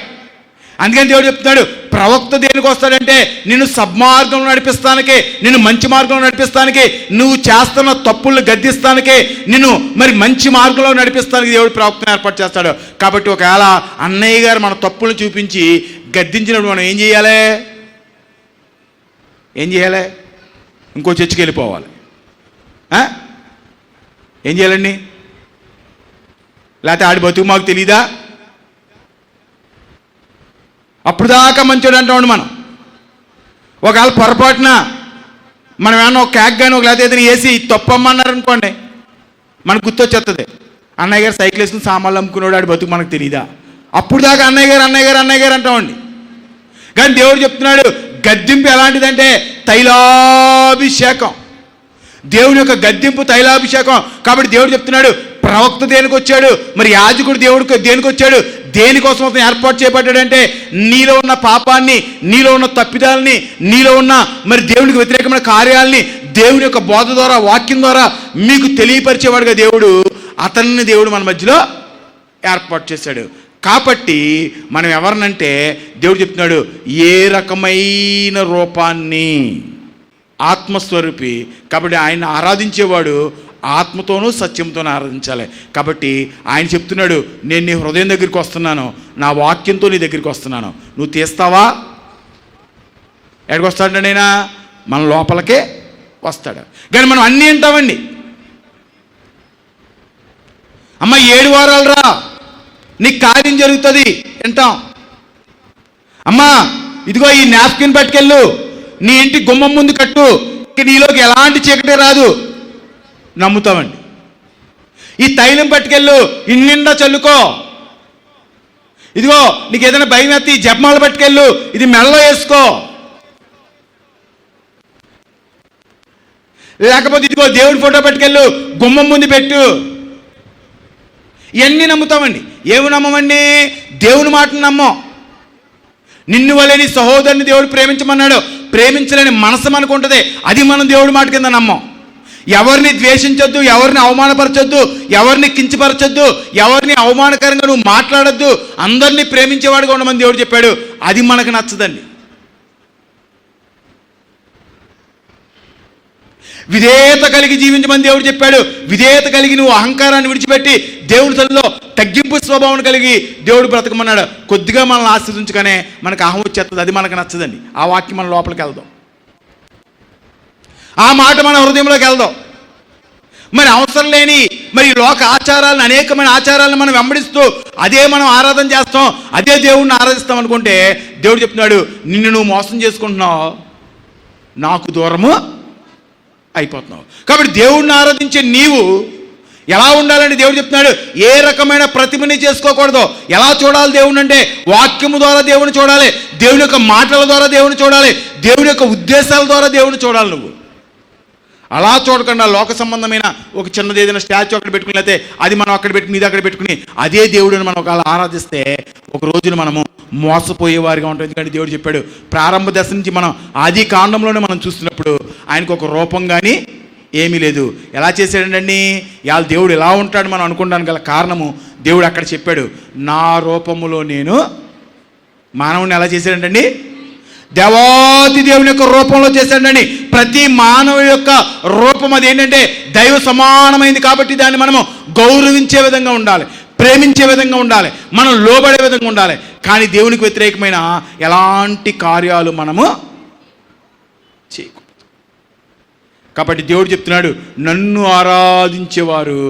అందుకని దేవుడు చెప్తున్నాడు, ప్రవక్త దేనికి వస్తాడంటే నిన్ను సద్మార్గంలో నడిపిస్తానికి, నిన్ను మంచి మార్గంలో నడిపిస్తానికి, నువ్వు చేస్తున్న తప్పులను గద్దిస్తానికి, నిన్ను మరి మంచి మార్గంలో నడిపిస్తానికి దేవుడు ప్రవక్తను ఏర్పాటు చేస్తాడు. కాబట్టి ఒకవేళ అన్నయ్య గారు మన తప్పులను చూపించి గద్దించినప్పుడు మనం ఏం చేయాలి, ఇంకో చర్చికి వెళ్ళిపోవాలి. ఏం చేయాలండి, లేకపోతే ఆడి బతుకు మాకు తెలీదా? అప్పుడు దాకా మంచోడు అంటామండి మనం. ఒకవేళ పొరపాటున మనం ఏమన్నా ఒక క్యాక్ కానీ ఒక లేకపోతే ఏదైనా వేసి తప్పమ్మన్నారు అనుకోండి, మనకు గుర్తొచ్చేస్తుంది, అన్నయ్య గారు సైకిల్ వేసుకుని సామాన్లు అమ్ముకున్నాడు, ఆడి బతుకు మనకు తెలీదా? అప్పుడు దాకా అన్నయ్య గారు అంటామండి. కానీ దేవుడు చెప్తున్నాడు, గద్దింపు ఎలాంటిదంటే తైలాభిషేకం. దేవుని యొక్క గద్దింపు తైలాభిషేకం. కాబట్టి దేవుడు చెప్తున్నాడు, ప్రవక్త దేనికి వచ్చాడు, మరి యాజకుడు దేవుడికి దేనికి వచ్చాడు, దేనికోసం అతను ఏర్పాటు చేయబడ్డాడంటే నీలో ఉన్న పాపాన్ని, నీలో ఉన్న తప్పిదాలని, నీలో ఉన్న మరి దేవునికి వ్యతిరేకమైన కార్యాలని దేవుని యొక్క బోధ ద్వారా, వాక్యం ద్వారా మీకు తెలియపరిచేవాడుగా దేవుడు మన మధ్యలో ఏర్పాటు చేశాడు. కాబట్టి మనం ఎవరినంటే దేవుడు చెప్తున్నాడు, ఏ రకమైన రూపాన్ని, ఆత్మస్వరూపి. కాబట్టి ఆయన ఆరాధించేవాడు ఆత్మతోనూ సత్యంతోనూ ఆరాధించాలి. కాబట్టి ఆయన చెప్తున్నాడు, నేను నీ హృదయం దగ్గరికి వస్తున్నాను, నా వాక్యంతో నీ దగ్గరికి వస్తున్నాను, నువ్వు తీస్తావా? ఎక్కడికి వస్తాడంటే అయినా మన లోపలికే వస్తాడు. కానీ మనం అన్నీ వింటామండి. అమ్మ 7 వారాలు రా, నీకు కార్యం జరుగుతుంది వింటాం. అమ్మా ఇదిగో ఈ నాప్కిన్ పట్టుకెళ్ళు, నీ ఇంటి గుమ్మం ముందు కట్టు, నీలోకి ఎలాంటి చీకటి రాదు, నమ్ముతామండి. ఈ తైలం పట్టుకెళ్ళు, ఇన్నిండా చల్లుకో, ఇదిగో నీకు ఏదైనా భయం ఎత్తి ఈ జపమాల పట్టుకెళ్ళు, ఇది మెడలో వేసుకో, లేకపోతే ఇదిగో దేవుడి ఫోటో పట్టుకెళ్ళు, గుమ్మం ముందు పెట్టు. ఇవన్నీ నమ్ముతామండి. ఏమి నమ్మమండి? దేవుని మాటను నమ్మం. నిన్ను వలె నీ సహోదరుని దేవుడు ప్రేమించమన్నాడు, ప్రేమించలేని మనసు మనకు ఉంటుంది, అది మనం దేవుడి మాట కింద నమ్మం. ఎవరిని ద్వేషించొద్దు, ఎవరిని అవమానపరచొద్దు, ఎవరిని కించపరచొద్దు, ఎవరిని అవమానకరంగా నువ్వు మాట్లాడొద్దు, అందరినీ ప్రేమించేవాడుగా ఉండమని దేవుడు చెప్పాడు. అది మనకు నచ్చదండి. విధేయత కలిగి జీవించమని దేవుడు చెప్పాడు. విధేయత కలిగి నువ్వు అహంకారాన్ని విడిచిపెట్టి దేవుడి తల్లిలో తగ్గింపు స్వభావం కలిగి దేవుడు బ్రతకమన్నాడు. కొద్దిగా మనల్ని ఆశీర్వదించగానే మనకు అహం వచ్చేస్తుంది, అది మనకు నచ్చదండి. ఆ వాక్యం మన లోపలికి వెళ్దాం, ఆ మాట మన హృదయంలోకి వెళ్దాం. మరి అవసరం లేని మరి లోక ఆచారాలను, అనేకమైన ఆచారాలను మనం వెంబడిస్తూ అదే మనం ఆరాధన చేస్తాం, అదే దేవుడిని ఆరాధిస్తాం అనుకుంటే దేవుడు చెప్తున్నాడు, నిన్ను నువ్వు మోసం చేసుకుంటున్నావు, నాకు దూరము అయిపోతున్నావు. కాబట్టి దేవుడిని ఆరాధించే నీవు ఎలా ఉండాలని దేవుడు చెప్తున్నాడు. ఏ రకమైన ప్రతిమని చేసుకోకూడదు. ఎలా చూడాలి దేవుని అంటే వాక్యము ద్వారా దేవుని చూడాలి, దేవుని యొక్క మాటల ద్వారా దేవుని చూడాలి, దేవుని యొక్క ఉద్దేశాల ద్వారా దేవుని చూడాలి. నువ్వు అలా చూడకుండా లోక సంబంధమైన ఒక చిన్నది ఏదైనా స్టాచ్యూ అక్కడ పెట్టుకుని, లేకపోతే అది మనం అక్కడ పెట్టుకుని ఇది అక్కడ పెట్టుకుని అదే దేవుడిని మనం ఒకవేళ ఆరాధిస్తే ఒక రోజున మనము మోసపోయేవారిగా ఉంటాం. ఎందుకంటే దేవుడు చెప్పాడు, ప్రారంభ దశ నుంచి మనం ఆది కాండంలోనే మనం చూస్తున్నప్పుడు ఆయనకు ఒక రూపం కానీ ఏమీ లేదు. ఎలా చేశాడండి? ఇవాళ దేవుడు ఎలా ఉంటాడు మనం అనుకోవడానికి గల కారణము దేవుడు అక్కడ చెప్పాడు, నా రూపములో నేను మానవుని ఎలా చేశాడండి? దేవాది దేవుని యొక్క రూపంలో చేశాడండి. ప్రతి మానవుడి యొక్క రూపం అది ఏంటంటే దైవ సమానమైంది. కాబట్టి దాన్ని మనము గౌరవించే విధంగా ఉండాలి, ప్రేమించే విధంగా ఉండాలి, మనం లోబడే విధంగా ఉండాలి. కానీ దేవునికి వ్యతిరేకమైన ఎలాంటి కార్యాలు మనము చేయకూడదు. కాబట్టి దేవుడు చెప్తున్నాడు, నన్ను ఆరాధించేవారు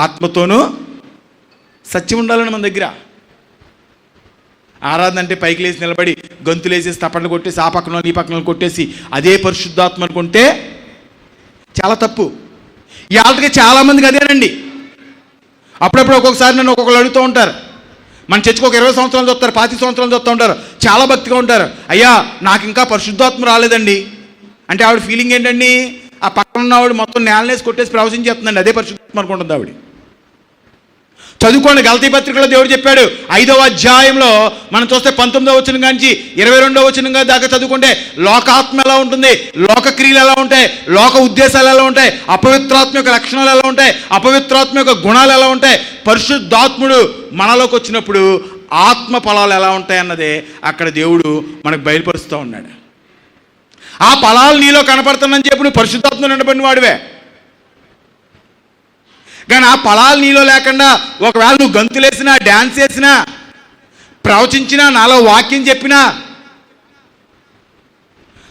ఆత్మతోనూ సత్యం ఉండాలని మన దగ్గర. ఆరాధన అంటే పైకి లేచి నిలబడి గంతులేసేసి తప్పట్లు కొట్టేసి ఆ పక్కన ఈ పక్కన కొట్టేసి అదే పరిశుద్ధాత్మ అనుకుంటే చాలా తప్పు. ఈ ఆటకి చాలామందికి అదేనండి. అప్పుడప్పుడు ఒక్కొక్కసారి నన్ను ఒక్కొక్కరు అడుగుతూ ఉంటారు. మన చర్చకు ఒక 20 సంవత్సరాలు చూస్తారు, 25 సంవత్సరాలు చూస్తూ ఉంటారు, చాలా భక్తిగా ఉంటారు. అయ్యా నాకు ఇంకా పరిశుద్ధాత్మ రాలేదండి అంటే ఆవిడ ఫీలింగ్ ఏంటండి? ఆ పక్కన ఉన్న ఆవిడ మొత్తం నేలనేసి కొట్టేసి ప్రవచించేస్తుందండి, అదే పరిశుద్ధాత్మ అనుకుంటుంది ఆవిడ. చదువుకోండి, గలతీ పత్రికలో దేవుడు చెప్పాడు 5వ అధ్యాయంలో మనం చూస్తే 19వ వచనం నుంచి 22వ వచనం దాకా చదువుకుంటే లోకాత్మ ఎలా ఉంటుంది, లోక క్రియలు ఎలా ఉంటాయి, లోక ఉద్దేశాలు ఎలా ఉంటాయి, అపవిత్రాత్మ యొక్క లక్షణాలు ఎలా ఉంటాయి, అపవిత్రాత్మ యొక్క గుణాలు ఎలా ఉంటాయి, పరిశుద్ధాత్ముడు మనలోకి వచ్చినప్పుడు ఆత్మ ఫలాలు ఎలా ఉంటాయి అన్నదే అక్కడ దేవుడు మనకు బయలుపరుస్తూ ఉన్నాడు. ఆ ఫలాలు నీలో కనపడుతుందని చెప్పి నువ్వు పరిశుద్ధాత్మ నిండబడిన వాడివే. కానీ ఆ ఫలాలు నీలో లేకుండా ఒకవేళ నువ్వు గంతులేసినా, డ్యాన్స్ చేసినా, ప్రవచించినా, నాలో వాక్యం చెప్పినా,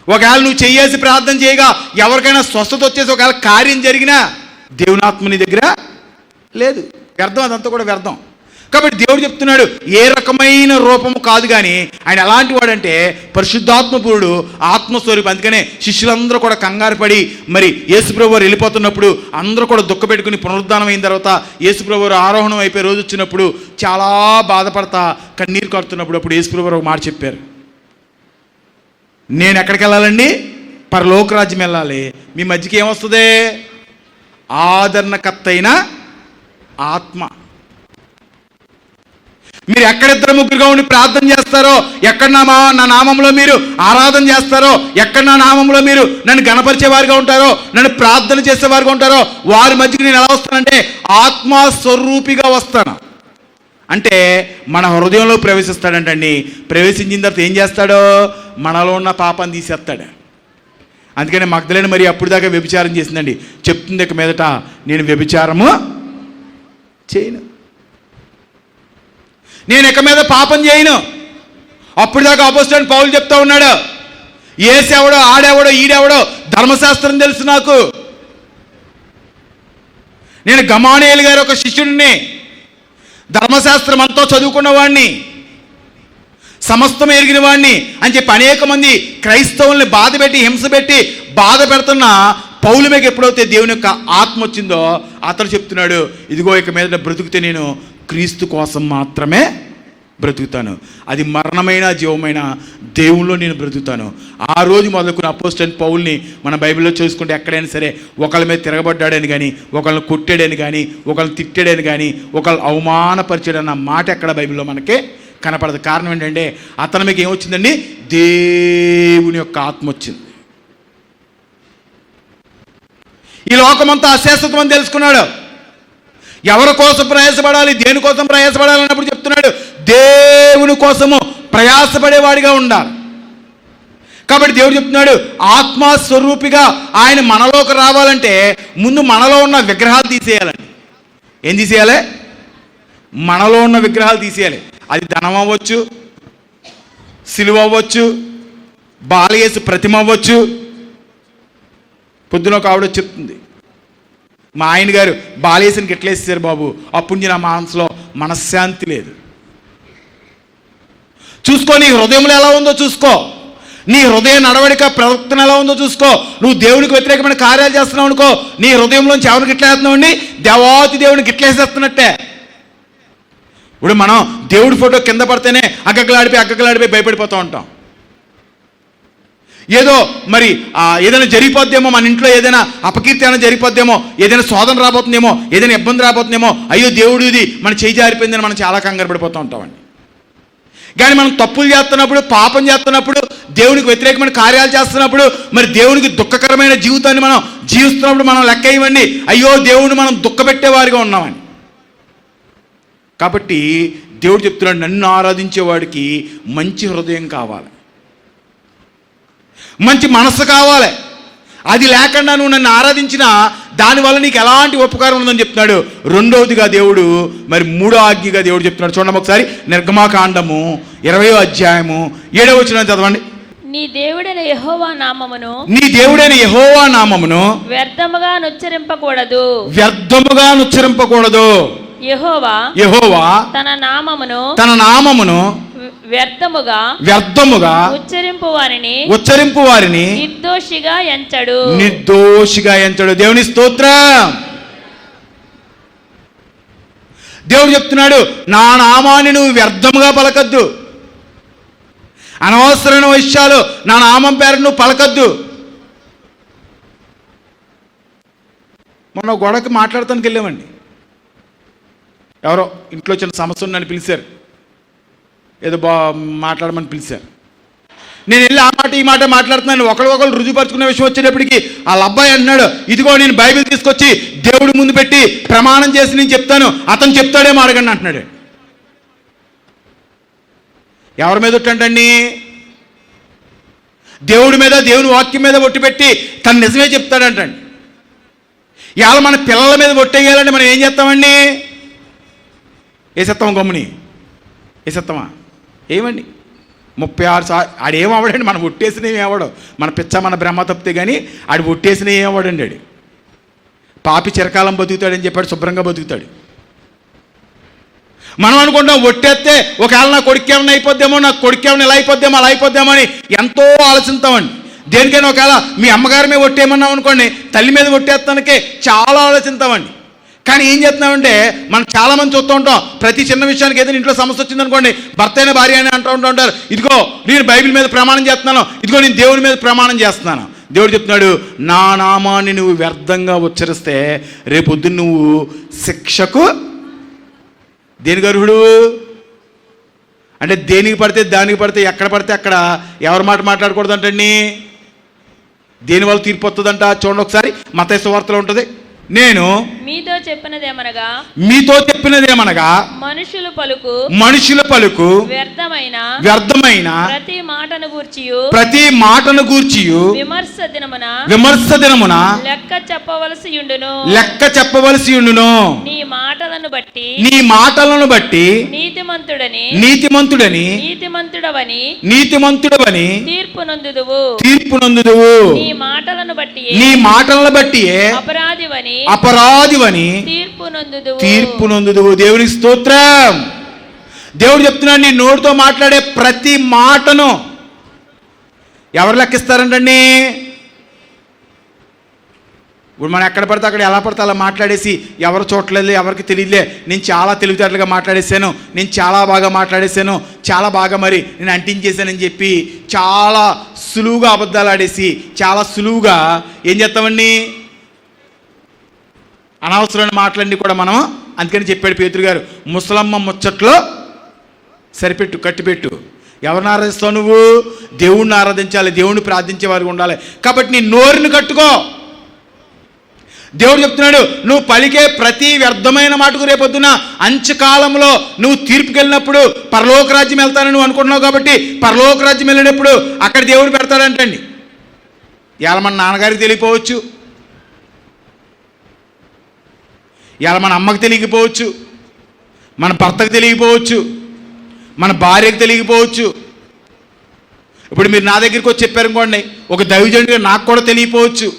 ఒకవేళ నువ్వు చెయ్యేసి ప్రార్థన చేయగా ఎవరికైనా స్వస్థత వచ్చేసి ఒకవేళ కార్యం జరిగినా దేవుని ఆత్మ నీ దగ్గర లేదు, వ్యర్థం, అదంతా కూడా వ్యర్థం. కాబట్టి దేవుడు చెప్తున్నాడు ఏ రకమైన రూపము కాదు, కానీ ఆయన ఎలాంటి వాడంటే పరిశుద్ధాత్మపూరుడు, ఆత్మస్వరూపం. అందుకనే శిష్యులందరూ కూడా కంగారు పడి మరి యేసుప్రభు వారు వెళ్ళిపోతున్నప్పుడు అందరూ కూడా దుఃఖ పెట్టుకుని పునరుద్ధానం అయిన తర్వాత యేసుప్రభు వారు ఆరోహణం అయిపోయి రోజు వచ్చినప్పుడు చాలా బాధపడతా కన్నీరు కడుతున్నప్పుడు అప్పుడు యేసుప్రభు వారు ఒక మాట చెప్పారు, నేను ఎక్కడికి వెళ్ళాలండి? పరలోక రాజ్యం వెళ్ళాలి. మీ మధ్యకి ఏమొస్తుంది? ఆదరణకర్త అయిన ఆత్మ. మీరు ఎక్కడిద్దరు ముగ్గురుగా ఉండి ప్రార్థన చేస్తారో, ఎక్కడ నా నామంలో మీరు ఆరాధన చేస్తారో, ఎక్కడ నా నామంలో మీరు నన్ను గణపరిచేవారుగా ఉంటారో, నన్ను ప్రార్థన చేసేవారుగా ఉంటారో వారి మధ్యకి నేను ఎలా వస్తానంటే ఆత్మస్వరూపిగా వస్తాను. అంటే మన హృదయంలో ప్రవేశిస్తాడంటండి. ప్రవేశించిన తర్వాత ఏం చేస్తాడో మనలో ఉన్న పాపాన్ని తీసేస్తాడు. అందుకని మగ్దలేని మరి అప్పుడు దాకా వ్యభిచారం చేసిందండి, చెప్తుంది ఇక మీదట నేను వ్యభిచారము చేయను, నేను ఇక మీద పాపం చేయను. అప్పుడు దాకా అపోస్తలుడైన పౌలు చెప్తా ఉన్నాడు, ఏసెవడో ఆడెవడో ఈడెవడో ధర్మశాస్త్రం తెలుసు నాకు, నేను గమాలీయేలు గారి ఒక శిష్యుడిని, ధర్మశాస్త్రం అంతా చదువుకున్న వాడిని, సమస్తం ఎరిగిన వాడిని అని చెప్పి అనేక మంది క్రైస్తవుల్ని బాధపెట్టి హింస పెట్టి బాధ పెడుతున్న పౌలు మీద ఎప్పుడైతే దేవుని యొక్క ఆత్మ వచ్చిందో అతను చెప్తున్నాడు, ఇదిగో ఇక మీద బ్రతుకుతే నేను క్రీస్తు కోసం మాత్రమే బ్రతుకుతాను, అది మరణమైన జీవమైన దేవుల్లో నేను బ్రతుకుతాను. ఆ రోజు మొదలుకున్న అపోస్తలుడైన పౌల్ని మన బైబిల్లో చూసుకుంటే ఎక్కడైనా సరే ఒకళ్ళ మీద తిరగబడ్డాడని కానీ, ఒకళ్ళని కొట్టాడని కానీ, ఒకళ్ళని తిట్టాడని కానీ, ఒకళ్ళు అవమానపరిచాడన్న మాట ఎక్కడ బైబిల్లో మనకే కనపడదు. కారణం ఏంటంటే అతని మీకు ఏమొచ్చిందండి? దేవుని యొక్క ఆత్మ వచ్చింది. ఈ లోకమంతా అశాశ్వతమని తెలుసుకున్నాడు. ఎవరి కోసం ప్రయాసపడాలి, దేనికోసం ప్రయాసపడాలి అన్నప్పుడు చెప్తున్నాడు దేవుని కోసము ప్రయాసపడేవాడిగా ఉండాలి. కాబట్టి దేవుడు చెప్తున్నాడు ఆత్మస్వరూపిగా ఆయన మనలోకి రావాలంటే ముందు మనలో ఉన్న విగ్రహాలు తీసేయాలండి. ఏం తీసేయాలి? మనలో ఉన్న విగ్రహాలు తీసేయాలి. అది ధనం అవ్వచ్చు, సిలువ అవ్వచ్చు, బాలయేసు ప్రతిమ అవ్వచ్చు. పొద్దున ఒక ఆవిడ చెప్తుంది, మా ఆయన గారు బాలయేసుని గిట్లేసేసారు బాబు, అప్పుడు నా మనసులో మనశ్శాంతి లేదు. చూసుకో, నీ హృదయంలో ఎలా ఉందో చూసుకో, నీ హృదయ నడవడిక ప్రవర్తన ఎలా ఉందో చూసుకో. నువ్వు దేవునికి వ్యతిరేకమైన కార్యాలు చేస్తున్నావు అనుకో, నీ హృదయంలోంచి ఎవరిని గిట్లేస్తున్నావు అండి? దేవాతి దేవుని గిట్లేసేస్తున్నట్టే. ఇప్పుడు మనం దేవుడి ఫోటో కింద పడితేనే అగ్గగలాడిపోయి భయపడిపోతూ ఉంటాం. ఏదో మరి ఏదైనా జరిగిపోద్దేమో, మన ఇంట్లో ఏదైనా అపకీర్తి ఏమైనా జరిగిపోద్దేమో, ఏదైనా శోధన రాబోతుందేమో, ఏదైనా ఇబ్బంది రాబోతుందేమో, అయ్యో దేవుడు ఇది మన చేయి జారిపోయిందని మనం చాలా కంగారు పడిపోతూ ఉంటామండి. కానీ మనం తప్పులు చేస్తున్నప్పుడు, పాపం చేస్తున్నప్పుడు, దేవునికి వ్యతిరేకమైన కార్యాలు చేస్తున్నప్పుడు, మరి దేవునికి దుఃఖకరమైన జీవితాన్ని మనం జీవిస్తున్నప్పుడు మనం లెక్క ఇవ్వండి, అయ్యో దేవుడిని మనం దుఃఖపెట్టేవారిగా ఉన్నామని. కాబట్టి దేవుడు చెప్తున్నాడు నన్ను ఆరాధించేవాడికి మంచి హృదయం కావాలి, మంచి మనస్సు కావాలి. అది లేకుండా నువ్వు నన్ను ఆరాధించినా దానివల్ల నీకు ఎలాంటి ఉపకారం ఉందని చెప్తున్నాడు. రెండవదిగా దేవుడు మరి మూడో ఆజ్ఞగా దేవుడు చెప్తున్నాడు. చూడండి ఒకసారి నిర్గమాకాండము 20వ అధ్యాయము 7వ వచనం చదవండి. నీ దేవుడైన యెహోవా నామమును వ్యర్థముగా నుచ్చరింపకూడదు. యెహోవా తన నామమును వ్యర్థముగా ఉచ్చరింపు వారిని నిర్దోషిగా ఎంచడు. దేవుని స్తోత్రం. దేవుడు చెప్తున్నాడు, నా నామాన్ని నువ్వు వ్యర్థముగా పలకద్దు, అనవసరమైన విషయాలు నా నామం పేరు నువ్వు పలకద్దు. మొన్న గొడవకి మాట్లాడటానికి వెళ్ళామండి. ఎవరో ఇంట్లో చిన్న సమస్య ఉందని పిలిచారు, ఏదో మాట్లాడమని పిలిచారు. నేను వెళ్ళి ఆ మాట ఈ మాట మాట్లాడుతున్నాను. ఒకరికొకరు రుజుపరుచుకునే విషయం వచ్చేటప్పటికి వాళ్ళ అబ్బాయి అంటున్నాడు, ఇదిగో నేను బైబిల్ తీసుకొచ్చి దేవుడి ముందు పెట్టి ప్రమాణం చేసి నేను చెప్తాను, అతను చెప్తాడేమో అడగండి అంటున్నాడు. ఎవరి మీద ఒట్టంటండి? దేవుడి మీద, దేవుని వాక్యం మీద ఒట్టు పెట్టి తను నిజమే చెప్తాడంటండి. ఇవాళ మన పిల్లల మీద ఒట్టేయాలంటే మనం ఏం చేస్తామండి? వేసేస్తాం గమ్ముని, వేసేస్తామా? ఏమండి 36 సార్లు ఆడేమవడండి, మనం ఒట్టేసినవి ఏమవడం, మన పిచ్చ మన బ్రహ్మ తప్పితే కానీ ఆడు ఒట్టేసినవి ఏమవడండి. ఆడు పాపి చిరకాలం బతుకుతాడని చెప్పాడు, శుభ్రంగా బతుకుతాడు. మనం అనుకుంటాం ఒట్టేస్తే ఒకవేళ నా కొడుకు ఏమైనా అయిపోద్దేమో, నా కొడుకు ఏమైనా ఇలా అయిపోద్దేమో అలా అయిపోద్దేమో అని ఎంతో ఆలోచిస్తామండి. దేనికైనా ఒకవేళ మీ అమ్మగారి మీద ఒట్టేయమన్నాం అనుకోండి, తల్లి మీద ఒట్టేస్తానికే చాలా ఆలోచిస్తామండి. కానీ ఏం చేస్తున్నామంటే, మనం చాలామంది చూస్తూ ఉంటాం, ప్రతి చిన్న విషయానికి ఏదైనా ఇంట్లో సమస్య వచ్చిందనుకోండి, భర్త అయిన భార్య అని అంటూ ఉంటారు, ఇదిగో నేను బైబిల్ మీద ప్రమాణం చేస్తున్నాను, ఇదిగో నేను దేవుడి మీద ప్రమాణం చేస్తున్నాను. దేవుడు చెప్తున్నాడు, నా నామాన్ని నువ్వు వ్యర్థంగా ఉచ్చరిస్తే రేపొద్దున నువ్వు శిక్షకు దేనికి అర్హుడు అంటే, దేనికి పడితే దానికి పడితే ఎక్కడ పడితే అక్కడ ఎవరి మాట మాట్లాడకూడదంటండి. దేనివల్ల తీర్పు వస్తుందంట చూడండి ఒకసారి. మత్తయి సువార్తలో ఉంటుంది. నేను మీతో చెప్పినదేమనగా మనుషుల పలుకు వ్యర్థమైన ప్రతి మాటను గూర్చియు విమర్శ దినమున లెక్క చెప్పవలసి ఉండును. నీ మాటలను బట్టి నీతిమంతుడవని తీర్పు నొందుదువు. నీ మాటలను బట్టి అపరాధివని తీర్పు నొందుదువు. దేవునికి స్తోత్రం. దేవుడు చెప్తున్నాడు, నీ నోటితో మాట్లాడే ప్రతి మాటను ఎవరు లెక్కిస్తారంటండి? ఇప్పుడు మనం ఎక్కడ పడితే అక్కడ ఎలా పడితే అలా మాట్లాడేసి ఎవరు చూడలేదు, ఎవరికి తెలియలే, నేను చాలా తెలివితేటలుగా మాట్లాడేసాను, నేను చాలా బాగా మాట్లాడేసాను, చాలా బాగా మరి నేను అంటించేశానని చెప్పి చాలా సులువుగా అబద్ధాలు ఆడేసి చాలా సులువుగా ఏం చేస్తామండి? అనవసరమైన మాటలన్నీ కూడా మనం, అందుకని చెప్పాడు పేతురు గారు, ముసలమ్మ ముచ్చట్లో సరిపెట్టు కట్టిపెట్టు. ఎవరిని ఆరాధిస్తావు నువ్వు? దేవుణ్ణి ఆరాధించాలి, దేవుణ్ణి ప్రార్థించే వారికి ఉండాలి. కాబట్టి నీ నోరుని కట్టుకో. దేవుడు చెప్తున్నాడు, నువ్వు పలికే ప్రతి వ్యర్థమైన మాటకు రేపొద్దున అంత్యకాలంలో నువ్వు తీర్పుకి వెళ్ళినప్పుడు పరలోక రాజ్యం వెళ్తానని నువ్వు అనుకుంటున్నావు కాబట్టి పరలోక రాజ్యం వెళ్ళినప్పుడు అక్కడ దేవుడు పెడతాడంటండి. ఇవాళ మన నాన్నగారికి తెలియపోవచ్చు, ఇవాళ మన అమ్మకి తెలియకపోవచ్చు, మన భర్తకు తెలియకపోవచ్చు, మన భార్యకు తెలియకపోవచ్చు. ఇప్పుడు మీరు నా దగ్గరికి వచ్చి చెప్పారనుకోండి, ఒక దైవజనుడిగా నాకు కూడా తెలియకపోవచ్చు.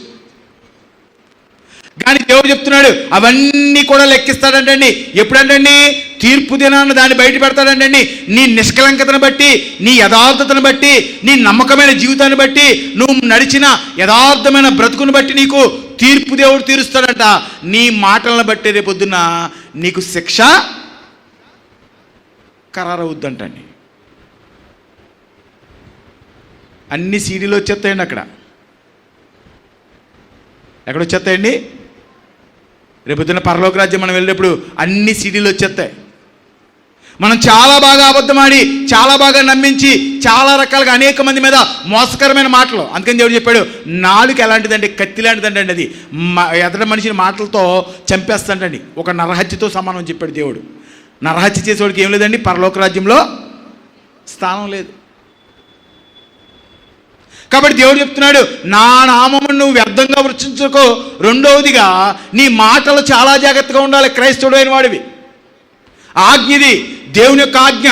కానీ దేవుడు చెప్తున్నాడు, అవన్నీ కూడా లెక్కిస్తాడంటండి. ఎప్పుడంటండి? తీర్పు దినాన్ని దాన్ని బయట పెడతాడంటండి. నీ నిష్కలంకతను బట్టి, నీ యథార్థతను బట్టి, నీ నమ్మకమైన జీవితాన్ని బట్టి, నువ్వు నడిచిన యథార్థమైన బ్రతుకుని బట్టి నీకు తీర్పు దేవుడు తీరుస్తాడంట. నీ మాటలను బట్టి రేపొద్దున నీకు శిక్ష ఖరారవుద్దంటండి. అన్ని సీడీలు వచ్చేస్తాయండి. ఎక్కడొచ్చేస్తాయండి? రేపొద్దున పరలోక రాజ్యం మనం వెళ్ళినప్పుడు అన్ని సీడీలు వచ్చేస్తాయి. మనం చాలా బాగా అబద్ధమాడి, చాలా బాగా నమ్మించి, చాలా రకాలుగా అనేక మంది మీద మోసకరమైన మాటలు. అందుకని దేవుడు చెప్పాడు, నాలుక ఎలాంటిదండి? కత్తి లాంటిదండి. అది ఎదటి మనిషిని మాటలతో చంపేస్తాడండి. ఒక నరహత్యతో సమానం అని చెప్పాడు దేవుడు. నరహత్య చేసేవాడికి ఏం లేదండి, పరలోక రాజ్యంలో స్థానం లేదు. కాబట్టి దేవుడు చెప్తున్నాడు, నా నామమును నువ్వు వ్యర్థంగా వృక్షించుకో. రెండవదిగా నీ మాటలు చాలా జాగ్రత్తగా ఉండాలి. క్రైస్తవుడు అయిన వాడివి. ఆజ్ఞది దేవుని యొక్క ఆజ్ఞ.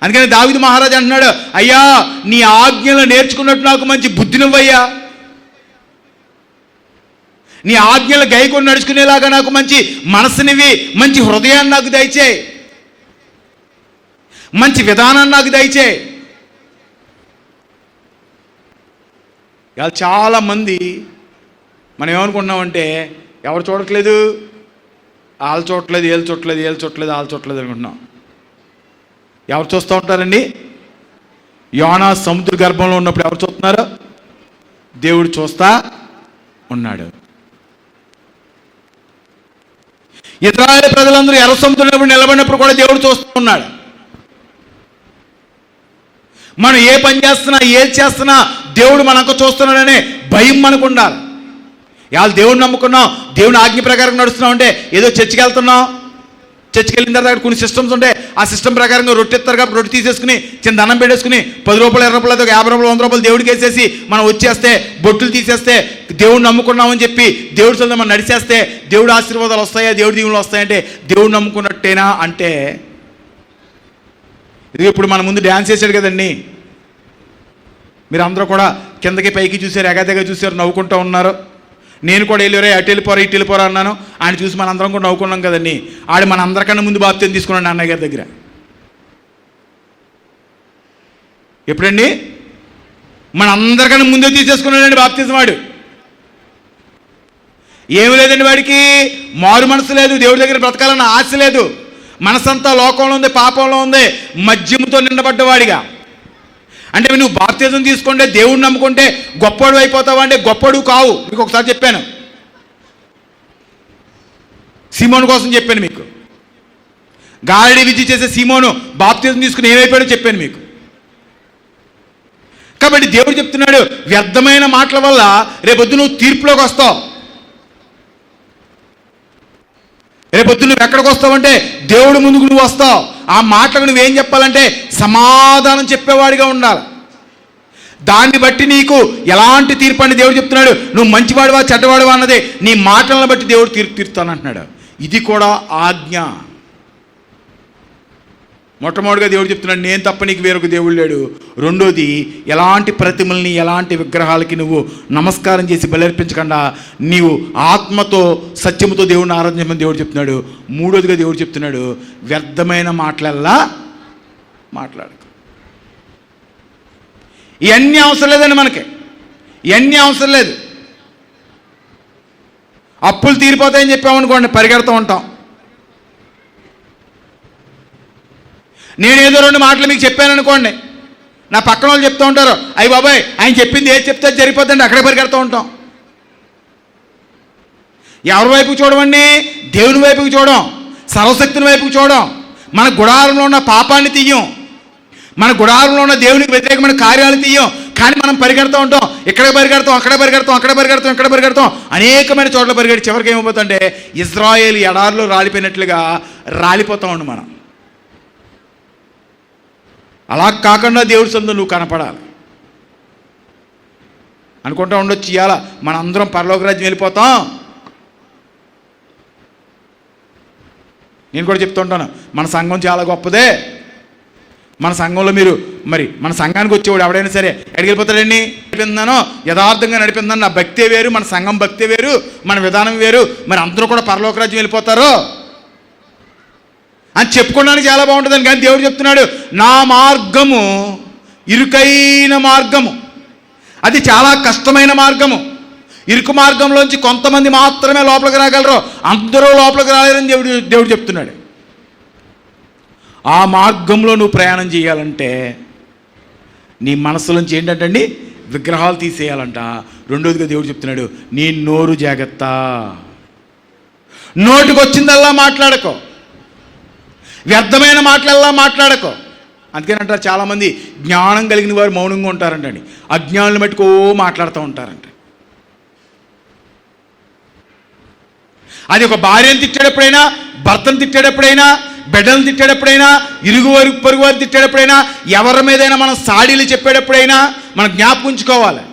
అందుకని దావీదు మహారాజు అంటున్నాడు, అయ్యా నీ ఆజ్ఞలు నేర్చుకున్నట్టు నాకు మంచి బుద్ధినివ్వయ్యా, నీ ఆజ్ఞలు గైకొని నడుచుకునేలాగా నాకు మంచి మనసునివి, మంచి హృదయాన్ని నాకు దయచేయి. మంచి విధానాన్ని నాకు దయచే. ఇవాళ చాలామంది మనం ఏమనుకుంటున్నామంటే, ఎవరు చూడట్లేదు, వాళ్ళు చూడట్లేదు, ఏళ్ళు చూడట్లేదు, ఏళ్ళు చూడట్లేదు, వాళ్ళు చూడట్లేదు అనుకుంటున్నాం. ఎవరు చూస్తూ ఉంటారండి? యోనా సముద్ర గర్భంలో ఉన్నప్పుడు ఎవరు చూస్తున్నారు? దేవుడు చూస్తా ఉన్నాడు. ఇశ్రాయేలు ప్రజలందరూ ఎర్ర సముద్రంలో నిలబడినప్పుడు కూడా దేవుడు చూస్తూ ఉన్నాడు. మనం ఏ పని చేస్తున్నా, ఏది చేస్తున్నా దేవుడు మనకు చూస్తున్నాడనే భయం మనకు ఉండాలి. ఇవాళ దేవుడిని నమ్ముకున్నాం, దేవుని ఆజ్ఞ ప్రకారం నడుస్తున్నాం అంటే ఏదో చర్చికి వెళ్తున్నాం, చర్చికి వెళ్ళిన తర్వాత కొన్ని సిస్టమ్స్ ఉంటాయి, ఆ సిస్టమ్ ప్రకారంగా రొట్టె ఇస్తారు కాబట్టి రొట్టె తీసేసుకుని చిన్న దండం పెట్టేసుకుని 10 రూపాయలు 20 రూపాయలు 50 రూపాయలు 100 రూపాయలు దేవుడికి వేసేసి మనం వచ్చేస్తే బొట్టులు తీసేస్తే దేవుడిని నమ్ముకున్నామని చెప్పి దేవుడి సొంత మనం నడిచేస్తే దేవుడి ఆశీర్వాదాలు వస్తాయా, దేవుడి దీవులు వస్తాయంటే దేవుడు నమ్ముకున్నట్టేనా అంటే, ఇది ఇప్పుడు మన ముందు డ్యాన్స్ చేశాడు కదండి. మీరు అందరూ కూడా కిందకి పైకి చూశారు, ఎగదెగ చూశారు, నవ్వుకుంటూ ఉన్నారు. నేను కూడా వెళ్ళిరే అటు వెళ్ళిపోరా ఇటు వెళ్ళిపోరా అన్నాను. ఆయన చూసి మన అందరం కూడా నవ్వుకున్నాం కదండి. ఆడు మన అందరికన్నా ముందు బాప్తిసం తీసుకున్నాడు అన్నయ్య గారి దగ్గర. ఎప్పుడండి? మన అందరికన్నా ముందే తీసేసుకున్నాడండి బాప్తిసం. వాడు ఏమి లేదండి, వాడికి మారు మనసు లేదు, దేవుడి దగ్గర బ్రతకాలన్న ఆశ లేదు, మనసంతా లోకంలో ఉంది, పాపంలో ఉంది, మద్యముతో నిండబడ్డవాడిగా. అంటే నువ్వు బాప్తిజం తీసుకుంటే దేవుడిని నమ్ముకుంటే గొప్పడు అయిపోతావా అంటే గొప్పడు కావు. మీకు ఒకసారి చెప్పాను, సీమోను కోసం చెప్పాను మీకు. గారడి విద్య చేసే సీమోను బాప్తిజం తీసుకుని ఏమైపోయాడో చెప్పాను మీకు. కాబట్టి దేవుడు చెప్తున్నాడు, వ్యర్థమైన మాటల వల్ల రేపొద్దు నువ్వు తీర్పులోకి వస్తావు. రేపొద్దు నువ్వు ఎక్కడికి వస్తావంటే దేవుడు ముందుకు నువ్వు వస్తావు. ఆ మాటలకు నువ్వేం చెప్పాలంటే సమాధానం చెప్పేవాడిగా ఉండాలి. దాన్ని బట్టి నీకు ఎలాంటి తీర్పు అని దేవుడు చెప్తున్నాడు. నువ్వు మంచివాడివా చెడ్డవాడివా అన్నదే నీ మాటలను బట్టి దేవుడు తీరుతానంటున్నాడు. ఇది కూడా ఆజ్ఞ. మొట్టమొదటిగా దేవుడు చెప్తున్నాడు, నేను తప్ప నీకు వేరొక దేవుడు లేడు. రెండోది, ఎలాంటి ప్రతిమల్ని ఎలాంటి విగ్రహాలకి నువ్వు నమస్కారం చేసి బలర్పించకుండా నీవు ఆత్మతో సత్యముతో దేవుడిని ఆరాధించమని దేవుడు చెప్తున్నాడు. మూడోదిగా దేవుడు చెప్తున్నాడు, వ్యర్థమైన మాటలల్లా మాట్లాడకు. ఇవన్నీ అవసరం లేదండి మనకి, ఇవన్నీ అవసరం లేదు. అప్పులు తీరిపోతాయని చెప్పామనుకోండి పరిగెడుతూ ఉంటాం. నేనేదో 2 మాటలు మీకు చెప్పాను అనుకోండి, నా పక్కన వాళ్ళు చెప్తూ ఉంటారు, అయ్యి బాబాయ్ ఆయన చెప్పింది ఏది చెప్తే జరిగిపోద్దండి, అక్కడే పరిగెడుతూ ఉంటాం. ఎవరి వైపుకి చూడమండి? దేవుని వైపుకి చూడం, సర్వశక్తిని వైపుకి చూడం. మన గుడారంలో ఉన్న పాపాన్ని తీయం, మన గుడారంలో ఉన్న దేవునికి వ్యతిరేకమైన కార్యాలు తీయం. కానీ మనం పరిగెడుతూ ఉంటాం, ఇక్కడ పరిగెడతాం, అక్కడ పరిగెడతాం, అక్కడ పరిగెడతాం, ఇక్కడ పరిగెడతాం, అనేకమైన చోట్ల పరిగెడి చివరికి ఏమైపోతుంటే ఇజ్రాయేల్ ఎడారిలో రాలిపోయినట్లుగా రాలిపోతూ ఉండు మనం. అలా కాకుండా దేవుడి సొంత నువ్వు కనపడాలి అనుకుంటూ ఉండొచ్చు. ఇవాళ మన అందరం పరలోక రాజ్యం వెళ్ళిపోతాం. నేను కూడా చెప్తూ ఉంటాను, మన సంఘం చాలా గొప్పదే. మన సంఘంలో మీరు మన సంఘానికి వచ్చేవాడు ఎవడైనా సరే ఎక్కడికి వెళ్ళిపోతాడండి? నడిపిస్తున్నాను, యథార్థంగా నడిపిస్తున్నాను, నా భక్తే వేరు, మన సంఘం భక్తే వేరు, మన విధానం వేరు, మరి అందరూ కూడా పరలోక రాజ్యం వెళ్ళిపోతారు అని చెప్పుకోవడానికి చాలా బాగుంటుందని. కానీ దేవుడు చెప్తున్నాడు, నా మార్గము ఇరుకైన మార్గము, అది చాలా కష్టమైన మార్గము. ఇరుకు మార్గంలోంచి కొంతమంది మాత్రమే లోపలికి రాగలరు, అందరూ లోపలికి రాలేరని దేవుడు చెప్తున్నాడు. ఆ మార్గంలో నువ్వు ప్రయాణం చేయాలంటే నీ మనసులోంచి ఏంటంటండి విగ్రహాలు తీసేయాలంట. రెండోదిగా దేవుడు చెప్తున్నాడు, నీ నోరు జాగ్రత్త, నోటికి వచ్చిందల్లా మాట్లాడకో, వ్యర్థమైన మాటలల్లా మాట్లాడకో. అందుకేనంటారు చాలామంది జ్ఞానం కలిగిన వారు మౌనంగా ఉంటారంటండి, అజ్ఞానులు మట్టుకో మాట్లాడుతూ ఉంటారంట. అది ఒక భార్యను తిట్టేటప్పుడైనా, భర్తను తిట్టేటప్పుడైనా, బిడ్డలను తిట్టేటప్పుడైనా, ఇరుగు పొరుగు వారిని తిట్టేటప్పుడైనా, ఎవరి మీదైనా మనం సాడీలు చెప్పేటప్పుడైనా మనం జ్ఞాపకం ఉంచుకోవాలి.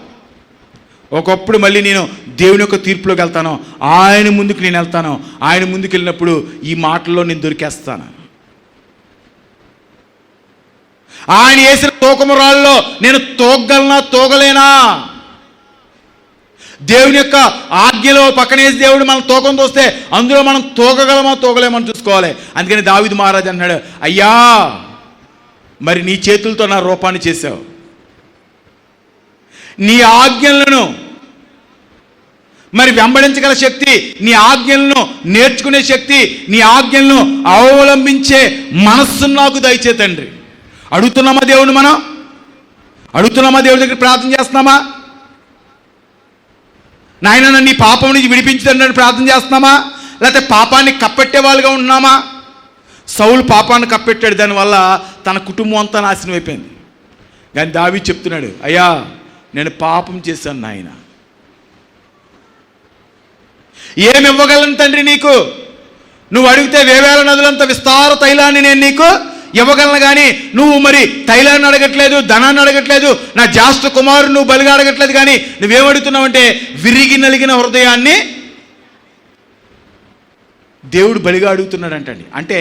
ఒకప్పుడు మళ్ళీ నేను దేవుని యొక్క తీర్పులోకి వెళ్తాను, ఆయన ముందుకు నేను వెళ్తాను. ఆయన ముందుకు వెళ్ళినప్పుడు ఈ మాటల్లో నేను దొరికేస్తాను. ఆయన వేసిన తూకము రాళ్ళలో నేను తోగలనా తోగలేనా? దేవుని యొక్క ఆజ్ఞలో పక్కనేసి దేవుడు మనం తూకం తోస్తే అందులో మనం తోగగలమా తోగలేమని చూసుకోవాలి. అందుకని దావీదు మహారాజు అన్నాడు, అయ్యా మరి నీ చేతులతో నా రూపాన్ని చేశావు. నీ ఆజ్ఞలను మరి వెంబడించగల శక్తి, నీ ఆజ్ఞలను నేర్చుకునే శక్తి, నీ ఆజ్ఞలను అవలంబించే మనస్సును నాకు దయచే తండ్రి. అడుగుతున్నామా దేవుని? మనం అడుగుతున్నామా దేవుడి దగ్గర? ప్రార్థన చేస్తున్నామా? నాయన నన్ను నీ పాపం నుంచి విడిపించండి అని ప్రార్థన చేస్తున్నామా? లేకపోతే పాపాన్ని కప్పెట్టే వాళ్ళుగా ఉన్నామా? సౌలు పాపాన్ని కప్పెట్టాడు, దానివల్ల తన కుటుంబం అంతా నాశనం అయిపోయింది. కానీ దావీదు చెప్తున్నాడు, అయ్యా నేను పాపం చేశాను నాయన. ఏమి ఇవ్వగలను తండ్రి నీకు? నువ్వు అడిగితే వేవేల నదులంత విస్తార తైలాన్ని నేను నీకు ఇవ్వగలను, కానీ నువ్వు మరి తైలాన్ని అడగట్లేదు, ధనాన్ని అడగట్లేదు, నా జ్యేష్ఠ కుమారుడు నువ్వు బలిగా అడగట్లేదు, కానీ నువ్వేమడుగుతున్నావంటే విరిగి నలిగిన హృదయాన్ని దేవుడు బలిగా అడుగుతున్నాడు అంటండి. అంటే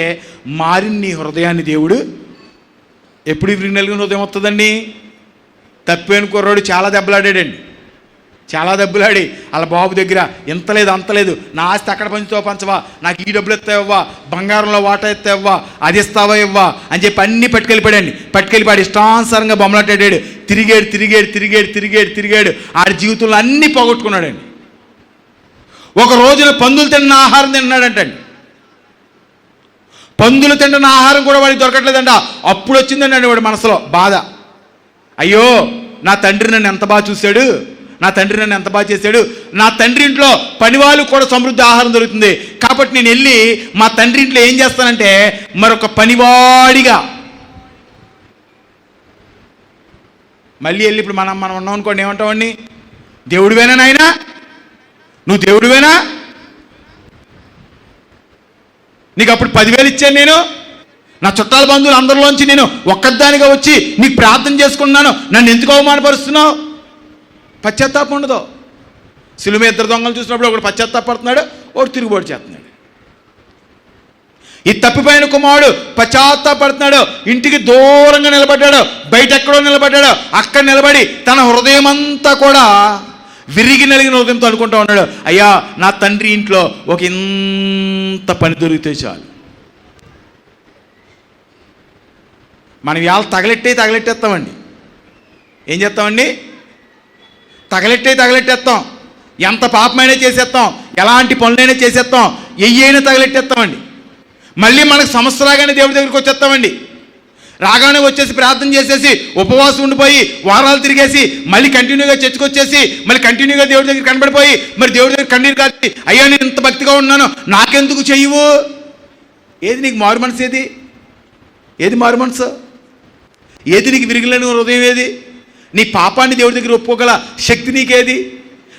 మారిన నీ హృదయాన్ని దేవుడు ఎప్పుడు విరిగి నలిగిన హృదయం వస్తుందండి? తప్పేను కుర్రాడు చాలా దెబ్బలాడాడండి, చాలా దెబ్బలాడి వాళ్ళ బాబు దగ్గర ఇంత లేదు అంత లేదు, నా ఆస్తి అక్కడ పంచవా, నాకు ఈ డబ్బులు ఎత్తావా, బంగారంలో వాటా ఎత్తావా, అది ఇస్తావా ఇవ్వా అని చెప్పి అన్నీ పట్టుకెళ్ళిపాడు ఇష్టానుసారంగా బొమ్మలాటాడాడు. తిరిగాడు. ఆడి జీవితంలో అన్నీ పోగొట్టుకున్నాడండి. ఒక రోజున పందులు తిన్న ఆహారం తిన్నాడంటండి. పందులు తింటున్న ఆహారం కూడా వాడికి దొరకట్లేదంట. అప్పుడు వచ్చిందండి వాడి మనసులో బాధ. అయ్యో నా తండ్రి నన్ను ఎంత బాగా చూశాడు, నా తండ్రి నన్ను ఎంత బాగా చేశాడు, నా తండ్రి ఇంట్లో పనివాళ్ళు కూడా సమృద్ధి ఆహారం దొరుకుతుంది, కాబట్టి నేను వెళ్ళి మా తండ్రి ఇంట్లో ఏం చేస్తానంటే మరొక పనివాడిగా మళ్ళీ వెళ్ళి ఇప్పుడు మనం ఉన్నాం అనుకోండి, ఏమంటామండి? దేవుడివేనా నాయనా, నువ్వు దేవుడివేనా, నీకు అప్పుడు 10,000 ఇచ్చాను నేను, నా చుట్టాల బంధువులు అందరిలోంచి నేను ఒక్కదానిగా వచ్చి నీకు ప్రార్థన చేసుకున్నాను, నన్ను ఎందుకు అవమానపరుస్తున్నావు? పశ్చాత్తాపం ఉండదు. సిలువ 2 దొంగలు చూసినప్పుడు ఒకడు పశ్చాత్తాపడుతున్నాడు, ఒకడు తిరుగుబాటు చేస్తున్నాడు. ఈ తప్పిపోయిన కుమారుడు పశ్చాత్తాపడుతున్నాడు, ఇంటికి దూరంగా నిలబడ్డాడు, బయట ఎక్కడో నిలబడ్డాడు. అక్కడ నిలబడి తన హృదయం అంతా కూడా విరిగి నలిగిన హృదయంతో అనుకుంటూ ఉన్నాడు, అయ్యా నా తండ్రి ఇంట్లో ఒక ఇంత పని దొరికితే చాలు. మనం ఇవాళ తగలెట్టేస్తామండి. ఏం చేస్తామండి? తగలెట్టేస్తాం. ఎంత పాపమైనా చేసేస్తాం, ఎలాంటి పనులైనా చేసేస్తాం, ఎయ్యైనా తగలెట్టేస్తామండి. మళ్ళీ మనకు సమస్య రాగానే దేవుడి దగ్గరికి వచ్చేస్తామండి. రాగానే వచ్చేసి ప్రార్థన చేసేసి ఉపవాసం ఉండిపోయి వారాలు తిరిగేసి మళ్ళీ కంటిన్యూగా చర్చకొచ్చేసి మళ్ళీ కంటిన్యూగా దేవుడి దగ్గర కనబడిపోయి మరి దేవుడి దగ్గర కన్నీరు కాచి, అయ్యా నేను ఇంత భక్తిగా ఉన్నాను నాకెందుకు చెయ్యవు? ఏది నీకు మారు మనసు? ఏది మారు మనసు? ఏది నీకు విరిగిలేని హృదయం? ఏది నీ పాపాన్ని దేవుడి దగ్గర ఒప్పుకోగల శక్తి నీకేది?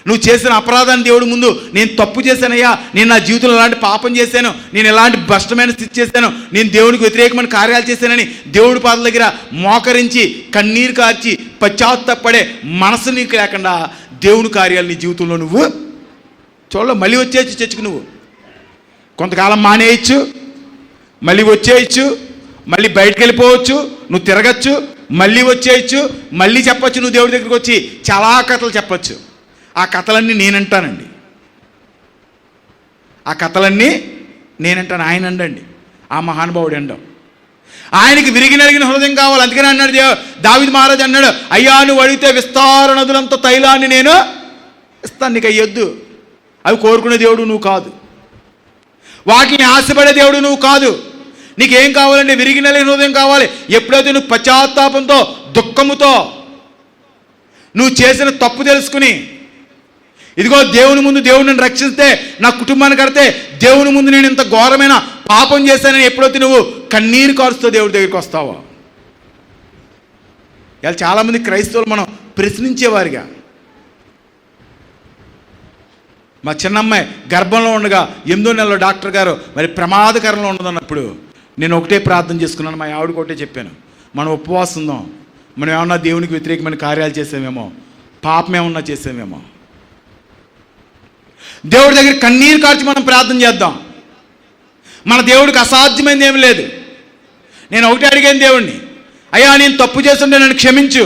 నువ్వు చేసిన అపరాధాన్ని దేవుడి ముందు, నేను తప్పు చేశానయ్యా, నేను నా జీవితంలో ఎలాంటి పాపం చేశాను, నేను ఎలాంటి భ్రష్టమైన స్థితి చేశాను, నేను దేవునికి వ్యతిరేకమైన కార్యాలు చేశానని దేవుడి పాదాల దగ్గర మోకరించి కన్నీరు కార్చి పశ్చాత్తాపడే మనసు నీకు లేకుండా దేవుని కార్యాలు నీ జీవితంలో నువ్వు చూడలే. మళ్ళీ వచ్చేయచ్చు చర్చకు, నువ్వు కొంతకాలం మానేయచ్చు, మళ్ళీ వచ్చేయచ్చు, మళ్ళీ బయటకు వెళ్ళిపోవచ్చు, నువ్వు తిరగచ్చు, మళ్ళీ వచ్చేయచ్చు, మళ్ళీ చెప్పచ్చు, నువ్వు దేవుడి దగ్గరికి వచ్చి చాలా కథలు చెప్పచ్చు. ఆ కథలన్నీ నేనంటానండి, ఆ కథలన్నీ నేనంటాను. ఆయన అండండి, ఆ మహానుభావుడు అండం. ఆయనకి విరిగి నలిగిన హృదయం కావాలి. అందుకని అన్నాడు దావీదు మహారాజు అన్నాడు, అయ్యా నువ్వు అడిగితే విస్తార నదులంత తైలాన్ని నేను ఇస్తాను, నీకు అయ్యొద్దు. అవి కోరుకునే దేవుడు నువ్వు కాదు, వాటిని ఆశపడే దేవుడు నువ్వు కాదు. నీకేం కావాలంటే విరిగి నలిగిన హృదయం కావాలి. ఎప్పుడైతే నువ్వు పశ్చాత్తాపంతో దుఃఖముతో నువ్వు చేసిన తప్పు తెలుసుకుని, ఇదిగో దేవుని ముందు దేవుడు నన్ను రక్షిస్తే, నా కుటుంబాన్ని కడితే, దేవుని ముందు నేను ఇంత ఘోరమైన పాపం చేశానని ఎప్పుడైతే నువ్వు కన్నీరు కారుస్తూ దేవుడి దగ్గరికి వస్తావో. ఇలా చాలామంది క్రైస్తవులు మనం ప్రశ్నించేవారుగా, మా చిన్నమ్మాయి గర్భంలో ఉండగా 8వ నెలలో డాక్టర్ గారు మరి ప్రమాదకరంలో ఉండదన్నప్పుడు నేను ఒకటే ప్రార్థన చేసుకున్నాను, మా ఆవిడకి ఒకటే చెప్పాను, మనం ఉపవాసం ఉందాం, మనం ఏమన్నా దేవునికి వ్యతిరేకమైన కార్యాలు చేసామేమో, పాపం ఏమన్నా చేసామేమో. దేవుడి దగ్గర కన్నీరు కార్చి మనం ప్రార్థన చేద్దాం. మన దేవుడికి అసాధ్యమైనది ఏమి లేదు. నేను ఒకటి అడిగాను దేవుడిని, అయ్యా నేను తప్పు చేస్తుంటే నన్ను క్షమించు,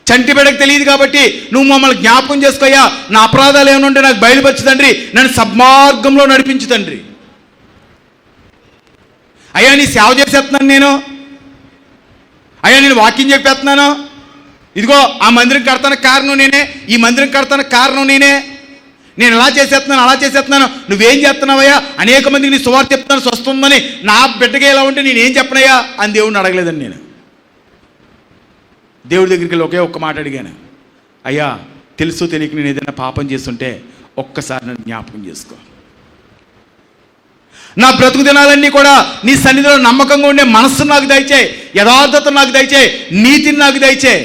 చంటి బిడ్డకు తెలియదు కాబట్టి నువ్వు మమ్మల్ని జ్ఞాపకం చేసుకోయ్యా, నా అపరాధాలు ఏమనుంటే నాకు బయలుపరచు తండ్రి, నన్ను సద్మార్గంలో నడిపించు తండ్రి. అయ్యా నీ సేవ చేసేస్తున్నాను నేను, అయ్యా నేను వాక్యం చెప్పేస్తున్నాను, ఇదిగో ఆ మందిరం కడతానికి కారణం నేనే, ఈ మందిరం కడతానికి కారణం నేనే, నేను ఇలా చేసేస్తున్నాను అలా చేసేస్తున్నాను, నువ్వేం చేస్తున్నావయ్యా, అనేక మందికి నీ సువార్త చెప్తున్నాను స్వస్థందని, నా బిడ్డగా ఇలా ఉంటే నేనేం చెప్పనయ్యా అని దేవుడిని అడగలేదని నేను. దేవుడి దగ్గరికి వెళ్ళి ఒకే ఒక్క మాట అడిగాను, అయ్యా తెలుసు తెలియక నేను ఏదైనా పాపం చేస్తుంటే ఒక్కసారి నన్ను జ్ఞాపకం చేసుకో. నా బ్రతుకు దినాలన్నీ కూడా నీ సన్నిధిలో నమ్మకంగా ఉండే మనస్సును నాకు దయచేయి, యథార్థతను నాకు దయచేయి, నీతిని నాకు దయచేయి.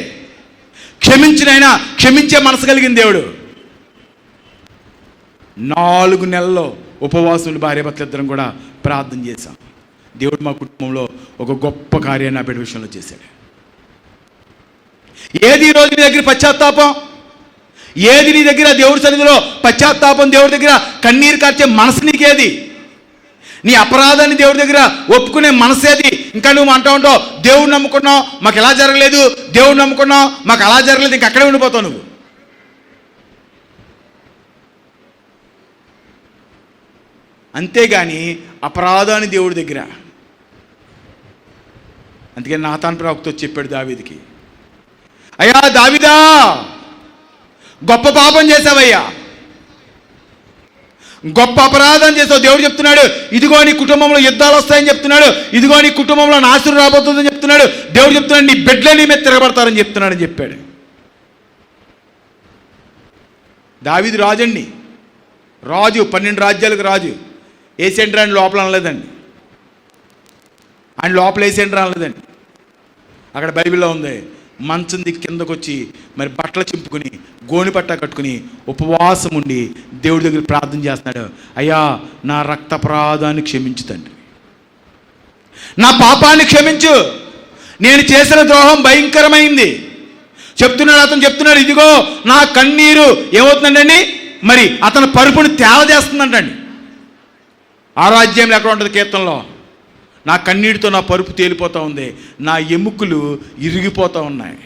క్షమించినైనా క్షమించే మనసు కలిగిన దేవుడు. 4 నెలల్లో ఉపవాసులు భార్యాభర్తలు ఇద్దరం కూడా ప్రార్థన చేశాం. దేవుడు మా కుటుంబంలో ఒక గొప్ప కార్యాన్ని నా బిడ్డ విషయంలో చేశాడు. ఏది ఈరోజు నీ దగ్గర పశ్చాత్తాపం, ఏది నీ దగ్గర దేవుడి సన్నిధిలో పశ్చాత్తాపం, దేవుడి దగ్గర కన్నీరు కార్చే మనసు నీకేది, నీ అపరాధాన్ని దేవుడి దగ్గర ఒప్పుకునే మనసేది? ఇంకా నువ్వు అంటూ ఉంటావు దేవుడిని నమ్ముకున్నావు మాకు ఎలా జరగలేదు, దేవుడిని నమ్ముకున్నావు మాకు అలా జరగలేదు, ఇంక అక్కడే ఉండిపోతావు నువ్వు. అంతేగాని అపరాధాన్ని దేవుడి దగ్గర. అందుకని నాతాన్ ప్రవక్త వచ్చి చెప్పాడు దావీదుకి, అయ్యా దావీదా గొప్ప పాపం చేశావయ్యా, గొప్ప అపరాధం చేసావు. దేవుడు చెప్తున్నాడు ఇదిగో నీ కుటుంబంలో యుద్ధాలు వస్తాయని చెప్తున్నాడు, ఇదిగో నీ కుటుంబంలో నాశనం రాబోతుందని చెప్తున్నాడు. దేవుడు చెప్తున్నాడు నీ బిడ్డలే నీ మీద తిరగబడతారని చెప్తున్నాడని చెప్పాడు. దావీదు రాజండి, రాజు, 12 రాజ్యాలకు రాజు. ఏసేంట్రా ఆయన లోపల అనలేదండి, ఆయన లోపల ఏసేంట్రా అనలేదండి. అక్కడ బైబిల్లో ఉంది, మంచం దిక్కు కిందకు వచ్చి మరి బట్టలు చింపుకుని గోనిపట్ట కట్టుకుని ఉపవాసం ఉండి దేవుడి దగ్గర ప్రార్థన చేస్తున్నాడు, అయ్యా నా రక్తపరాధాన్ని క్షమించు తండ్రి, నా పాపాన్ని క్షమించు, నేను చేసిన ద్రోహం భయంకరమైంది చెప్తున్నాడు. అతను చెప్తున్నాడు ఇదిగో నా కన్నీరు ఏమవుతుందండి, మరి అతని పరుపుని తేలజేస్తుందంటండి. ఆ రాజ్యంలో ఎక్కడ ఉంటుంది కీర్తనలో, నా కన్నీటితో నా పరుపు తేలిపోతూ ఉంది, నా ఎముకలు ఇరిగిపోతూ ఉన్నాయి.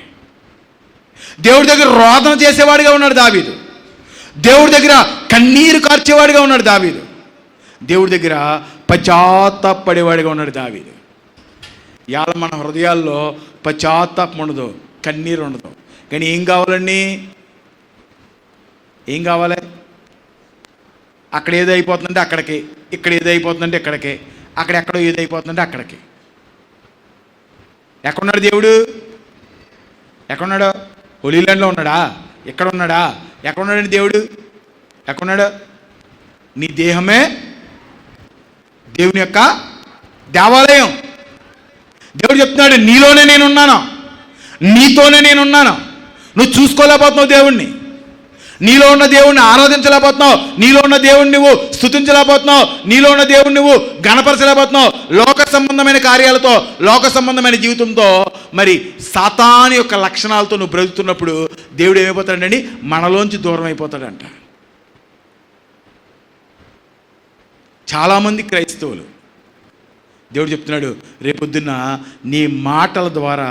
దేవుడి దగ్గర రోదన చేసేవాడిగా ఉన్నాడు దావీదు, దేవుడి దగ్గర కన్నీరు కార్చేవాడిగా ఉన్నాడు దావీదు, దేవుడి దగ్గర పశ్చాత్తాపడేవాడిగా ఉన్నాడు దావీదు. ఇవాళ మన హృదయాల్లో పశ్చాత్తాపం ఉండదు, కన్నీరు ఉండదు. కానీ ఏం కావాలండి, ఏం కావాలి? అక్కడ ఏదో అయిపోతుందంటే అక్కడికి, ఇక్కడ ఏదో అయిపోతుందంటే ఇక్కడికి, అక్కడెక్కడో ఏదో అయిపోతుందంటే అక్కడికి. ఎక్కడున్నాడు దేవుడు? ఎక్కడున్నాడు? హోలీల్యాండ్లో ఉన్నాడా? ఎక్కడ ఉన్నాడా? ఎక్కడున్నాడండి దేవుడు? ఎక్కడున్నాడు? నీ దేహమే దేవుని యొక్క దేవాలయం. దేవుడు చెప్తున్నాడు నీలోనే నేనున్నాను, నీతోనే నేనున్నాను. నువ్వు చూసుకోలేకపోతున్నావు దేవుణ్ణి, నీలో ఉన్న దేవుణ్ణి ఆరాధించలేకపోతున్నావు, నీలో ఉన్న దేవుణ్ణి నువ్వు స్తుతించలేకపోతున్నావు, నీలో ఉన్న దేవుణ్ణి నువ్వు గణపరచలేకపోతున్నావు. లోక సంబంధమైన కార్యాలతో, లోక సంబంధమైన జీవితంతో, మరి సాతాను యొక్క లక్షణాలతో నువ్వు బ్రతుకుతున్నప్పుడు దేవుడు ఏమైపోతాడండి, మనలోంచి దూరం అయిపోతాడంట. చాలామంది క్రైస్తవులు, దేవుడు చెప్తున్నాడు రేపొద్దున్న నీ మాటల ద్వారా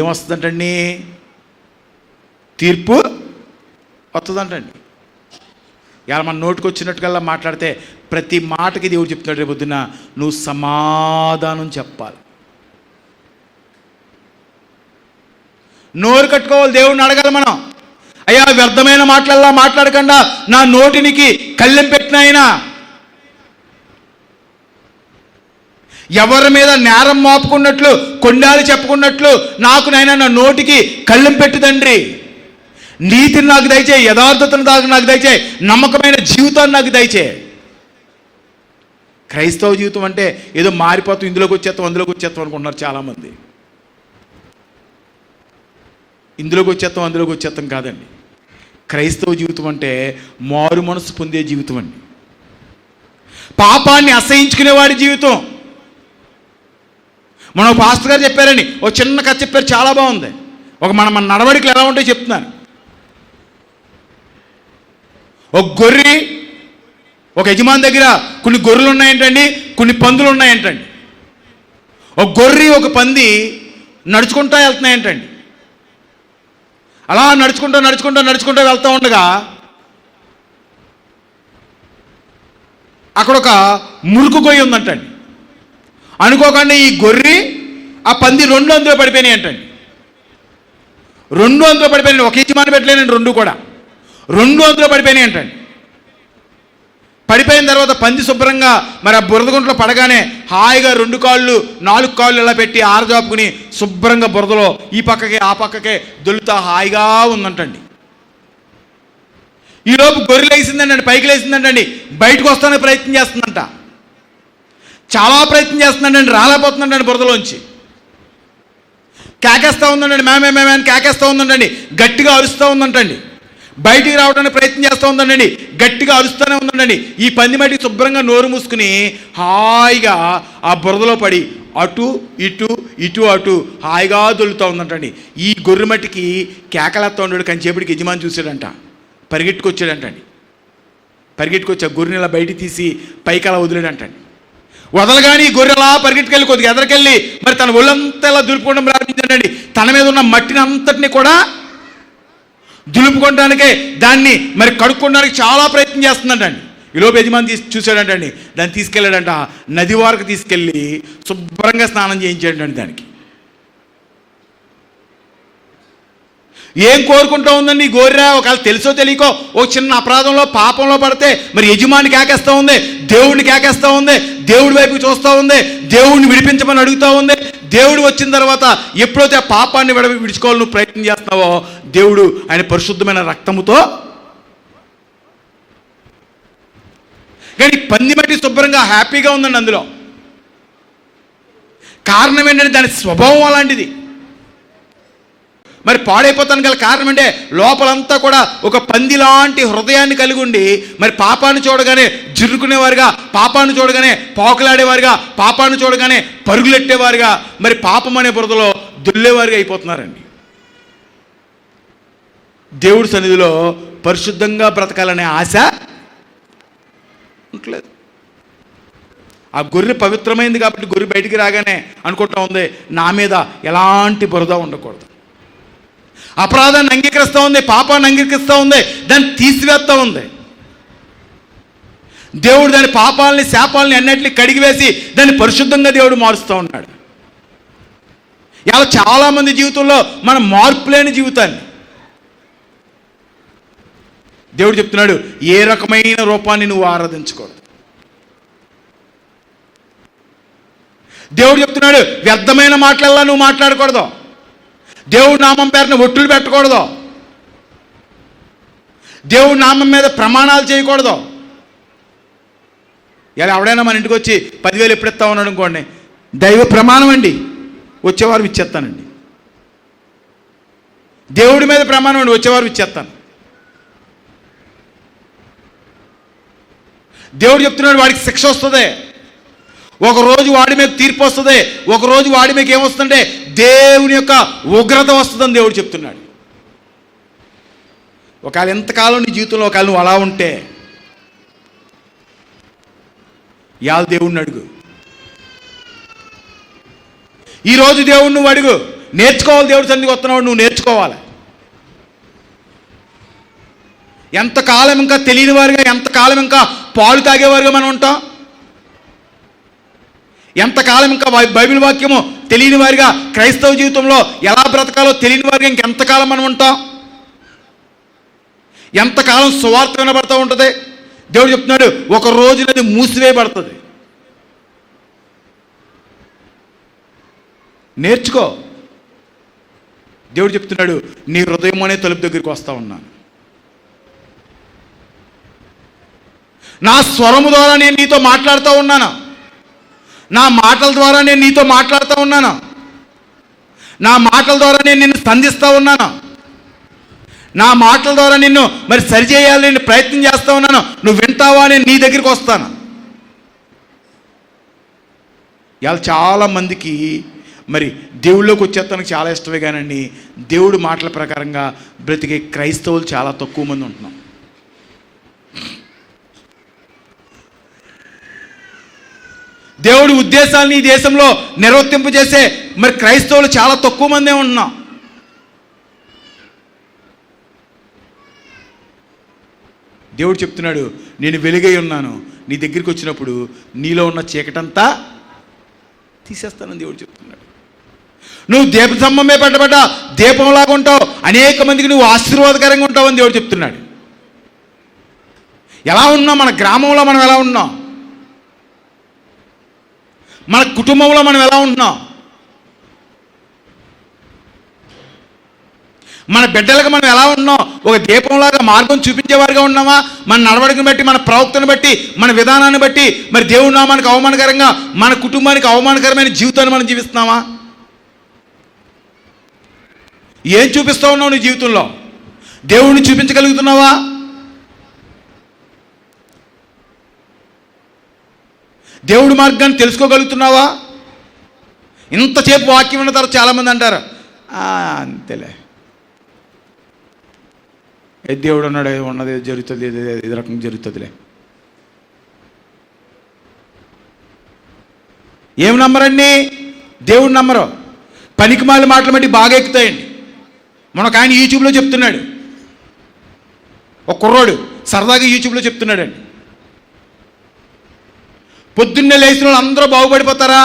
ఏమొస్తుందంటండి, తీర్పు వస్తుందంటండి. ఇలా మన నోటికి వచ్చినట్టుకల్లా మాట్లాడితే ప్రతి మాటకి దేవుడు చెప్తున్నాడు రేపొద్దున నువ్వు సమాధానం చెప్పాలి. నోరు కట్టుకోవాలి, దేవుడిని అడగాలి మనం, అయ్యా వ్యర్థమైన మాటలల్లా మాట్లాడకుండా నా నోటినికి కళ్ళెం పెట్టినాయినా, ఎవరి మీద నేరం మోపుకున్నట్లు కొండాలు చెప్పుకున్నట్లు నాకు నైనా నా నోటికి కళ్ళెం పెట్టు తండ్రి, నీతిని నాకు దయచేయి, యథార్థతను నాకు దయచేయి, నమ్మకమైన జీవితాన్ని నాకు దయచేయి. క్రైస్తవ జీవితం అంటే ఏదో మారిపోతాం, ఇందులోకి వచ్చేస్తాం అందులోకి వచ్చేస్తాం అనుకుంటున్నారు చాలామంది. ఇందులోకి వచ్చేస్తాం అందులోకి వచ్చేస్తాం కాదండి. క్రైస్తవ జీవితం అంటే మారు మనసు పొందే జీవితం అండి, పాపాన్ని అసహించుకునేవాడి జీవితం. మన పాస్టర్ గారు చెప్పారండి, ఓ చిన్న కథ చెప్పారు, చాలా బాగుంది. మన నడవడికలు ఎలా ఉంటాయో చెప్తున్నాను. ఒక గొర్రె, ఒక యజమాని దగ్గర కొన్ని గొర్రెలు ఉన్నాయంటండి, కొన్ని పందులు ఉన్నాయంటండి. ఒక గొర్రె ఒక పంది నడుచుకుంటూ వెళ్తున్నాయంటండి. అలా నడుచుకుంటూ వెళ్తూ ఉండగా అక్కడ ఒక మురుకు గొయ్యి ఉందంటండి. అనుకోకుండా ఈ గొర్రె ఆ పంది రెండు అందులో పడిపోయినాయి అంటండి. రెండు అందులో పడిపోయినాయి. ఒక యజమాని పెట్టలేనండి, రెండు కూడా రెండు అందులో పడిపోయినాయి అంటండి. పడిపోయిన తర్వాత పంది శుభ్రంగా మరి ఆ బురదగుంటలో పడగానే హాయిగా 2 కాళ్ళు 4 కాళ్ళు ఇలా పెట్టి ఆరజాపుకుని శుభ్రంగా బురదలో ఈ పక్కకే ఆ పక్కకే దొల్లుతా హాయిగా ఉందంటండి. ఈలోపు గొర్రె లేసిందండి, పైకి లేసిందంటండి, బయటకు వస్తానికి ప్రయత్నం చేస్తుందంట. చాలా ప్రయత్నం చేస్తుందండి, రాలేకపోతుందండి బురదలోంచి. కేకేస్తూ ఉందండి, మేమే అని కేకేస్తూ ఉందండి, గట్టిగా అరుస్తూ ఉందంటండి. బయటికి రావడానికి ప్రయత్నం చేస్తూ ఉందండి, గట్టిగా అరుస్తూనే ఉందండి. ఈ పంది మట్టికి శుభ్రంగా నోరు మూసుకుని హాయిగా ఆ బురదలో పడి అటు ఇటు ఇటు అటు హాయిగా దొల్లుతూ ఉందంటండి. ఈ గొర్రె మట్టికి కేకలేస్తూ ఉన్నాడు. కంచేపటికి యజమాని చూశాడంట, పరిగెట్టుకొచ్చాడంటండి. పరిగెట్టుకొచ్చి ఆ గొర్రెని ఇలా బయటికి తీసి పైకి అలా వదిలాడంటండి. వదలగాని ఈ గొర్రె అలా పరిగెట్టుకెళ్ళి కొద్దిగా ఎదరికెళ్ళి మరి తన ఒళ్ళంతా ఇలా దులుపుకోవడం ప్రారంభించాడండి. తన మీద ఉన్న మట్టిని అంతటిని కూడా దులుపుకోవడానికే దాన్ని మరి కడుక్కోవడానికి చాలా ప్రయత్నం చేస్తుందంటండి. ఈలోపు యజమాని చూశాడంటండి, దాన్ని తీసుకెళ్ళాడంట, నది వరకు తీసుకెళ్ళి శుభ్రంగా స్నానం చేయించాడండి. దానికి ఏం కోరుకుంటూ ఉందండి ఈ గొర్రె? ఒకవేళ తెలుసో తెలియకో ఒక చిన్న అపరాధంలో పాపంలో పడితే మరి యజమాని కేకేస్తూ ఉంది, దేవుడిని కేకేస్తూ ఉంది, దేవుడి వైపు చూస్తూ ఉంది, దేవుడిని విడిపించమని అడుగుతూ ఉంది. దేవుడు వచ్చిన తర్వాత ఎప్పుడైతే ఆ పాపాన్ని విడుచుకోవాలని నువ్వు ప్రయత్నం చేస్తున్నావో దేవుడు ఆయన పరిశుద్ధమైన రక్తముతో. కానీ పంది మట్టి శుభ్రంగా హ్యాపీగా ఉందండి. అందులో కారణం ఏంటంటే దాని స్వభావం అలాంటిది. మరి పాడైపోతాను గల కారణం అంటే లోపలంతా కూడా ఒక పంది లాంటి హృదయాన్ని కలిగి ఉండి మరి పాపాన్ని చూడగానే జిర్రుకునేవారుగా, పాపాన్ని చూడగానే పాకులాడేవారుగా, పాపాన్ని చూడగానే పరుగులెట్టేవారుగా, మరి పాపం అనే బురదలో దొల్లేవారుగా అయిపోతున్నారండి. దేవుడి సన్నిధిలో పరిశుద్ధంగా బ్రతకాలనే ఆశ ఉండలేదు. ఆ గొర్రె పవిత్రమైంది కాబట్టి గొర్రె బయటికి రాగానే అనుకుంటా ఉంది, నా మీద ఎలాంటి బురద ఉండకూడదు. అపరాధాన్ని అంగీకరిస్తూ ఉంది, పాపాన్ని అంగీకరిస్తూ ఉంది, దాన్ని తీసివేస్తూ ఉంది. దేవుడు దాని పాపాలని శాపాలని అన్నిటిని కడిగివేసి దాన్ని పరిశుద్ధంగా దేవుడు మారుస్తూ ఉన్నాడు. ఇలా చాలామంది జీవితంలో మనం మార్పు లేని జీవితాన్ని దేవుడు చెప్తున్నాడు, ఏ రకమైన రూపాన్ని నువ్వు ఆరాధించకూడదు. దేవుడు చెప్తున్నాడు, వ్యర్థమైన మాటలల్లా నువ్వు మాట్లాడకూడదు. దేవుడి నామం పేరున ఒట్టులు పెట్టకూడదు. దేవుడి నామం మీద ప్రమాణాలు చేయకూడదు. ఇలా ఎవడైనా మన ఇంటికి వచ్చి 10,000 ఎప్పుడు ఇస్తా ఉన్నాడు అనుకోండి, దైవ ప్రమాణం అండి, వచ్చేవారు ఇచ్చేస్తానండి. దేవుడి మీద ప్రమాణం అండి, వచ్చేవారు ఇచ్చేస్తాను. దేవుడు చెప్తున్నాడు, వాడికి శిక్ష వస్తుంది, ఒకరోజు వాడి మీద తీర్పు వస్తుంది, ఒకరోజు వాడి మీకు ఏమొస్తుందంటే దేవుని యొక్క ఉగ్రత వస్తుందని దేవుడు చెప్తున్నాడు. ఒకవేళ ఎంతకాలం నీ జీవితంలో ఒకవేళ నువ్వు అలా ఉంటే ఇవాళ దేవుడిని అడుగు. ఈరోజు దేవుడిని నువ్వు అడుగు. నేర్చుకోవాలి, దేవుడి సన్నిధికి వస్తున్నావు, నువ్వు నేర్చుకోవాలి. ఎంతకాలం ఇంకా తెలియని వారుగా, ఎంతకాలం ఇంకా పాలు తాగేవారుగా మనం ఉంటాం? ఎంతకాలం ఇంకా బైబిల్ వాక్యము తెలియని వారిగా, క్రైస్తవ జీవితంలో ఎలా బ్రతకాలో తెలియని వారిగా ఇంకెంతకాలం మనం ఉంటాం? ఎంతకాలం సువార్త వినబడతా ఉంటుంది? దేవుడు చెప్తున్నాడు, ఒక రోజునది మూసివేయబడుతుంది. నేర్చుకో. దేవుడు చెప్తున్నాడు, నీ హృదయం అనే తలుపు దగ్గరికి వస్తూ ఉన్నాను. నా స్వరము ద్వారా నేను నీతో మాట్లాడుతూ ఉన్నాను. నా మాటల ద్వారా నేను నీతో మాట్లాడుతూ ఉన్నాను. నా మాటల ద్వారా నేను నిన్ను సంధిస్తూ ఉన్నాను. నా మాటల ద్వారా నిన్ను మరి సరిచేయాలని నేను ప్రయత్నం చేస్తూ ఉన్నాను. నువ్వు వింటావా? నేను నీ దగ్గరికి వస్తాను. ఇవాళ చాలామందికి మరి దేవుళ్ళలోకి వచ్చేస్తానికి చాలా ఇష్టమే కానండి, దేవుడు మాటల ప్రకారంగా బ్రతికే క్రైస్తవులు చాలా తక్కువ మంది ఉంటున్నాం. దేవుడి ఉద్దేశాలని ఈ దేశంలో నిర్వర్తింపజేసే మరి క్రైస్తవులు చాలా తక్కువ మందే ఉంటున్నాం. దేవుడు చెప్తున్నాడు, నేను వెలుగై ఉన్నాను, నీ దగ్గరికి వచ్చినప్పుడు నీలో ఉన్న చీకటంతా తీసేస్తానని దేవుడు చెప్తున్నాడు. నువ్వు దీప స్తంభమే పెట్టబడ్డ దీపంలాగా ఉంటావు, అనేక మందికి నువ్వు ఆశీర్వాదకరంగా ఉంటావని దేవుడు చెప్తున్నాడు. ఎలా ఉన్నాం? మన గ్రామంలో మనం ఎలా ఉన్నాం? మన కుటుంబంలో మనం ఎలా ఉంటున్నాం? మన బిడ్డలకు మనం ఎలా ఉన్నాం? ఒక దీపంలాగా మార్గం చూపించేవారుగా ఉన్నామా? మన నడవడికను బట్టి, మన ప్రవక్తను బట్టి, మన విధానాన్ని బట్టి మరి దేవుడి నామానికి అవమానకరంగా, మన కుటుంబానికి అవమానకరమైన జీవితాన్ని మనం జీవిస్తున్నామా? ఏం చూపిస్తూ ఉన్నావు నీ జీవితంలో? దేవుడిని చూపించగలుగుతున్నావా? దేవుడి మార్గాన్ని తెలుసుకోగలుగుతున్నావా? ఇంతసేపు వాక్యం ఉన్న తర్వాత చాలామంది అంటారు అంతేలే, దేవుడు ఉన్నాడు, ఉన్నది జరుగుతుంది, ఇది రకం జరుగుతుందిలే. ఏం నమ్మరండి? దేవుడు నమ్మరు. పనికిమాల మాటలు బట్టి బాగా ఎక్కుతాయండి. మనకు ఆయన యూట్యూబ్లో చెప్తున్నాడు, ఒక కుర్రోడు సరదాగా యూట్యూబ్లో చెప్తున్నాడండి, పొద్దున్నే లేచిన వాళ్ళు అందరూ బాగుపడిపోతారా?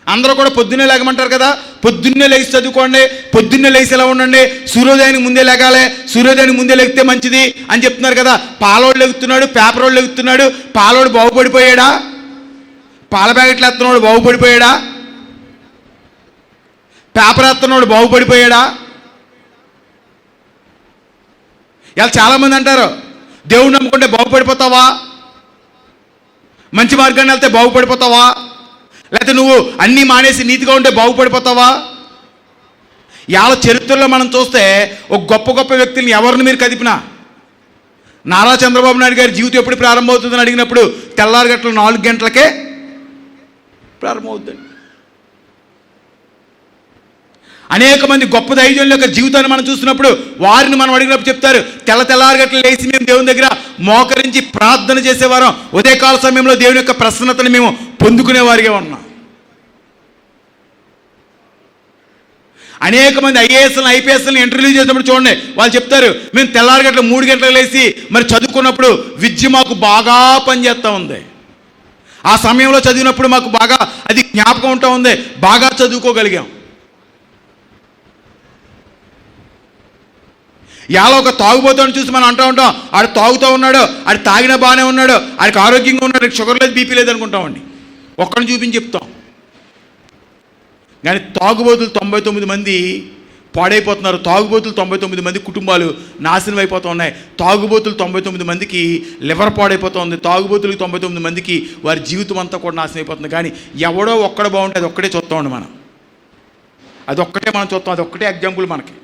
అందరూ కూడా పొద్దున్నే లేకమంటారు కదా, పొద్దున్నే లేచి చదువుకోండి, పొద్దున్నే లేచి ఎలా ఉండండి, సూర్యోదయానికి ముందే లేగాలి, సూర్యోదయానికి ముందే లేగితే మంచిది అని చెప్తున్నారు కదా. పాలోడు లెగుతున్నాడు, పేపర్ వాడు లెగుతున్నాడు, పాలోడు బాగుపడిపోయాడా? పాల ప్యాకెట్లు ఎత్తున్నాడు బాగుపడిపోయాడా? పేపర్ ఎత్తున్నాడు బాగుపడిపోయాడా? ఇలా చాలామంది అంటారు, దేవుడు నమ్ముకుంటే బాగుపడిపోతావా? మంచి మార్గాన్ని వెళ్తే బాగుపడిపోతావా? లేకపోతే నువ్వు అన్నీ మానేసి నీతిగా ఉంటే బాగుపడిపోతావా? ఇవాళ చరిత్రలో మనం చూస్తే ఒక గొప్ప గొప్ప వ్యక్తుల్ని ఎవరిని మీరు కదిపినా, నారా చంద్రబాబు నాయుడు గారి జీవితం ఎప్పుడు ప్రారంభమవుతుందని అడిగినప్పుడు తెల్లారగట్ల 4 గంటలకే ప్రారంభమవుతుంది. అనేక మంది గొప్ప దైవజనుల యొక్క జీవితాన్ని మనం చూసినప్పుడు వారిని మనం అడిగినప్పుడు చెప్తారు, తెల్లారగట్లు లేచి మేము దేవుని దగ్గర మోకరించి ప్రార్థన చేసేవారం, ఉదయకాల సమయంలో దేవుని యొక్క ప్రసన్నతని మేము పొందుకునేవారిగా ఉన్నాం. అనేక మంది ఐఏఎస్లను ఐపీఎస్లను ఇంటర్వ్యూ చేసినప్పుడు చూడండి, వాళ్ళు చెప్తారు, మేము తెల్లారగట్లు 3 గంటలకు లేచి మరి చదువుకున్నప్పుడు విద్య మాకు బాగా పనిచేస్తూ ఉంది, ఆ సమయంలో చదివినప్పుడు మాకు బాగా అది జ్ఞాపకం ఉంటా ఉంది, బాగా చదువుకోగలిగాం. ఇలా ఒక తాగుబోతాను చూసి మనం అంటూ ఉంటాం, ఆడు తాగుతూ ఉన్నాడు, ఆడు తాగినా బాగానే ఉన్నాడు, ఆడికి ఆరోగ్యంగా ఉన్నాడు, షుగర్ లేదు, బీపీ లేదు అనుకుంటామండి. ఒక్కడిని చూపించి చెప్తాం. కానీ తాగుబోతులు 99 మంది పాడైపోతున్నారు. తాగుబోతులు 99 మంది కుటుంబాలు నాశనం అయిపోతూ ఉన్నాయి. తాగుబోతులు 99 మందికి లివర్ పాడైపోతుంది. తాగుబోతులు 99 మందికి వారి జీవితం అంతా కూడా నాశనం అయిపోతుంది. కానీ ఎవడో ఒక్కడ బాగుంటే అది ఒక్కటే చూస్తామండి మనం, అది ఒక్కటే మనం చూస్తాం, అది ఒక్కటే ఎగ్జాంపుల్ మనకి.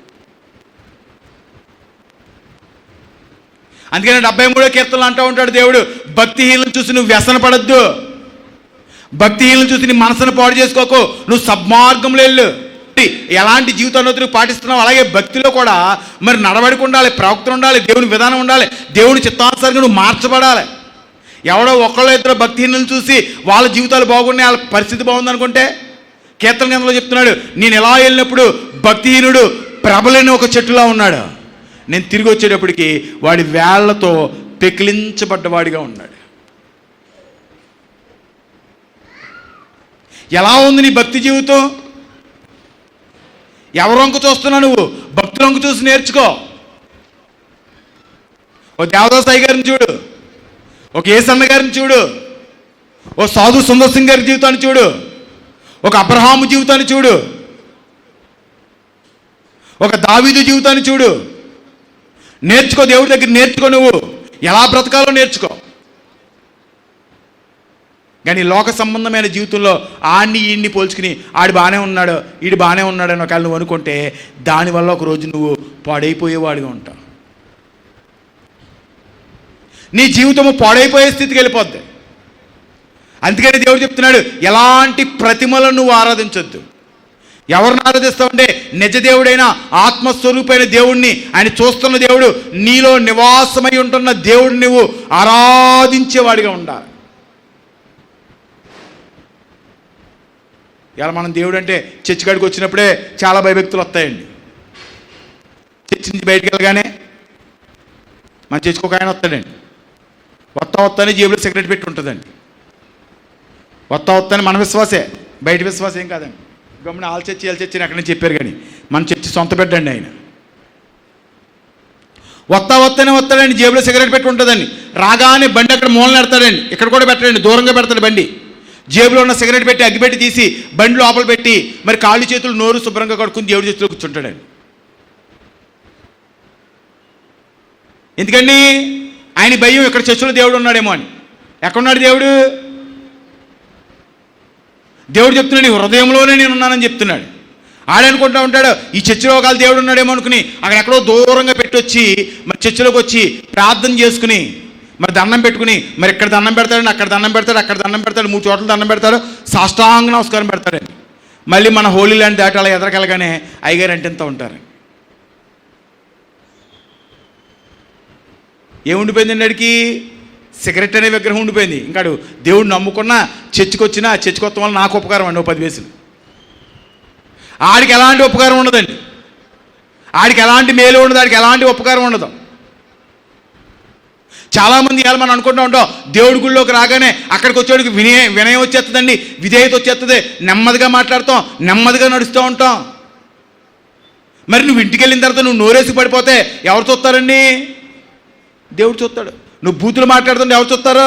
అందుకని 73వ కీర్తనలు అంటూ ఉంటాడు దేవుడు, భక్తిహీనులను చూసి నువ్వు వ్యసన పడద్దు, భక్తిహీనులను చూసి నీ మనసును పాడు చేసుకోకు, నువ్వు సబ్మార్గంలో వెళ్ళు. ఎలాంటి జీవితాన్ని నువ్వు పాటిస్తున్నావు అలాగే భక్తిలో కూడా మరి నడవడిక ఉండాలి, ప్రవక్త ఉండాలి, దేవుని విధానం ఉండాలి, దేవుని చిత్తానుసారంగా నువ్వు మార్చబడాలి. ఎవడో ఒకళ్ళో ఇద్దరు భక్తిహీనులను చూసి వాళ్ళ జీవితాలు బాగున్నాయి, వాళ్ళ పరిస్థితి బాగుందనుకుంటే, కీర్తన గ్రంథంలో చెప్తున్నాడు, నేను ఎలా వెళ్ళినప్పుడు భక్తిహీనుడు ప్రబలని ఒక చెట్టులా ఉన్నాడు, నేను తిరిగి వచ్చేటప్పటికి వాడి వేళ్లతో పెకిలించబడ్డవాడిగా ఉన్నాడు. ఎలా ఉంది నీ భక్తి జీవితం? ఎవరు వంక చూస్తున్నావు నువ్వు? భక్తుల వంక చూసి నేర్చుకో. ఓ దేవదాసాయి గారిని చూడు, ఒక ఏసన్న గారిని చూడు, ఓ సాధు సుందర్ సింగ్ గారి జీవితాన్ని చూడు, ఒక అబ్రహాము జీవితాన్ని చూడు, ఒక దావీదు జీవితాన్ని చూడు. నేర్చుకో, దేవుడి దగ్గర నేర్చుకో, నువ్వు ఎలా బ్రతకాలో నేర్చుకో. కానీ లోక సంబంధమైన జీవితంలో ఆడిని ఈడిని పోల్చుకుని ఆడు బాగానే ఉన్నాడు, ఈడు బాగానే ఉన్నాడు అని ఒకవేళ నువ్వు అనుకుంటే దానివల్ల ఒకరోజు నువ్వు పాడైపోయేవాడిగా ఉంటావు. నీ జీవితము పాడైపోయే స్థితికి వెళ్ళిపోద్ది. అందుకని దేవుడు చెప్తున్నాడు, ఎలాంటి ప్రతిమలను నువ్వు ఆరాధించొద్దు. ఎవరిని ఆరాధిస్తావంటే నిజ దేవుడైన ఆత్మస్వరూపైన దేవుడిని, ఆయన చూస్తున్న దేవుడు, నీలో నివాసమై ఉంటున్న దేవుడిని నువ్వు ఆరాధించేవాడిగా ఉండాలి. ఇలా మనం దేవుడు అంటే చర్చికాడికి వచ్చినప్పుడే చాలా భయభక్తులు వస్తాయండి. చర్చి నుంచి బయటికి వెళ్ళగానే మన చర్చికి ఒక ఆయన వస్తాడండి, వస్తానే జేబులో సిగరెట్ పెట్టి ఉంటుందండి. వస్తానే మన విశ్వాసే, బయట విశ్వాసం ఏం కాదండి. గమ్మున ఆల్ చర్చి అని అక్కడి నుంచి చెప్పారు, కానీ మన చర్చి సొంత బిడ్డ అండి ఆయన. వస్తాడని జేబులో సిగరెట్ పెట్టి ఉంటుందండి. రాగానే బండి అక్కడ మూలన పెడతాడండి, ఇక్కడ కూడా పెట్టడండి, దూరంగా పెడతాడు బండి. జేబులో ఉన్న సిగరెట్ పెట్టి అగ్గిపెట్టి తీసి బండి లోపల పెట్టి మరి కాళ్ళు చేతులు నోరు శుభ్రంగా కడుక్కుని దేవుడి చేతిలో కూర్చుంటాడండి. ఎందుకండి? ఆయన భయం ఇక్కడ చర్చిలో దేవుడు ఉన్నాడేమో అని. ఎక్కడున్నాడు దేవుడు? దేవుడు చెప్తున్నాడు, హృదయంలోనే నేను ఉన్నానని చెప్తున్నాడు. ఆడనుకుంటూ ఉంటాడు ఈ చర్చిలో ఒకవేళ దేవుడు ఉన్నాడేమో అనుకుని అక్కడ ఎక్కడో దూరంగా పెట్టొచ్చి మరి చర్చిలోకి వచ్చి ప్రార్థన చేసుకుని మరి దండం పెట్టుకుని మరి ఇక్కడ దండం పెడతాడని అక్కడ దండం పెడతాడు, అక్కడ దండం పెడతాడు, 3 చోట్ల దండం పెడతాడు, సాష్టాంగ నమస్కారం పెడతాడని. మళ్ళీ మన హోలీ ల్యాండ్ దాటి అలా ఎదరకెళ్ళగానే అయ్యగారు అంటే ఇంత ఉంటారు. ఏముండిపోయిందండి అడికి? సిగరెట్ అనే విగ్రహం ఉండిపోయింది. ఇంకాడు దేవుడు నమ్ముకున్న చర్చికి వచ్చినా చర్చికి వస్తాం వల్ల నాకు ఉపకారం అండి 10 పైసలు. ఆడికి ఎలాంటి ఉపకారం ఉండదండి, ఆడికి ఎలాంటి మేలు ఉండదు, ఆడికి ఎలాంటి ఉపకారం ఉండదు. చాలామంది ఇవాళ మనం అనుకుంటూ ఉంటాం దేవుడి గుళ్ళోకి రాగానే అక్కడికి వచ్చేవాడికి వినయం వచ్చేస్తుందండి, విధేయత వచ్చేస్తుంది, నెమ్మదిగా మాట్లాడతాం, నెమ్మదిగా నడుస్తూ ఉంటాం. మరి నువ్వు ఇంటికి వెళ్ళిన తర్వాత నువ్వు నోరేసి పడిపోతే ఎవరు చూస్తారండి? దేవుడు చూస్తాడు. నువ్వు బూతులు మాట్లాడుతుంటే ఎవరు చూస్తారు?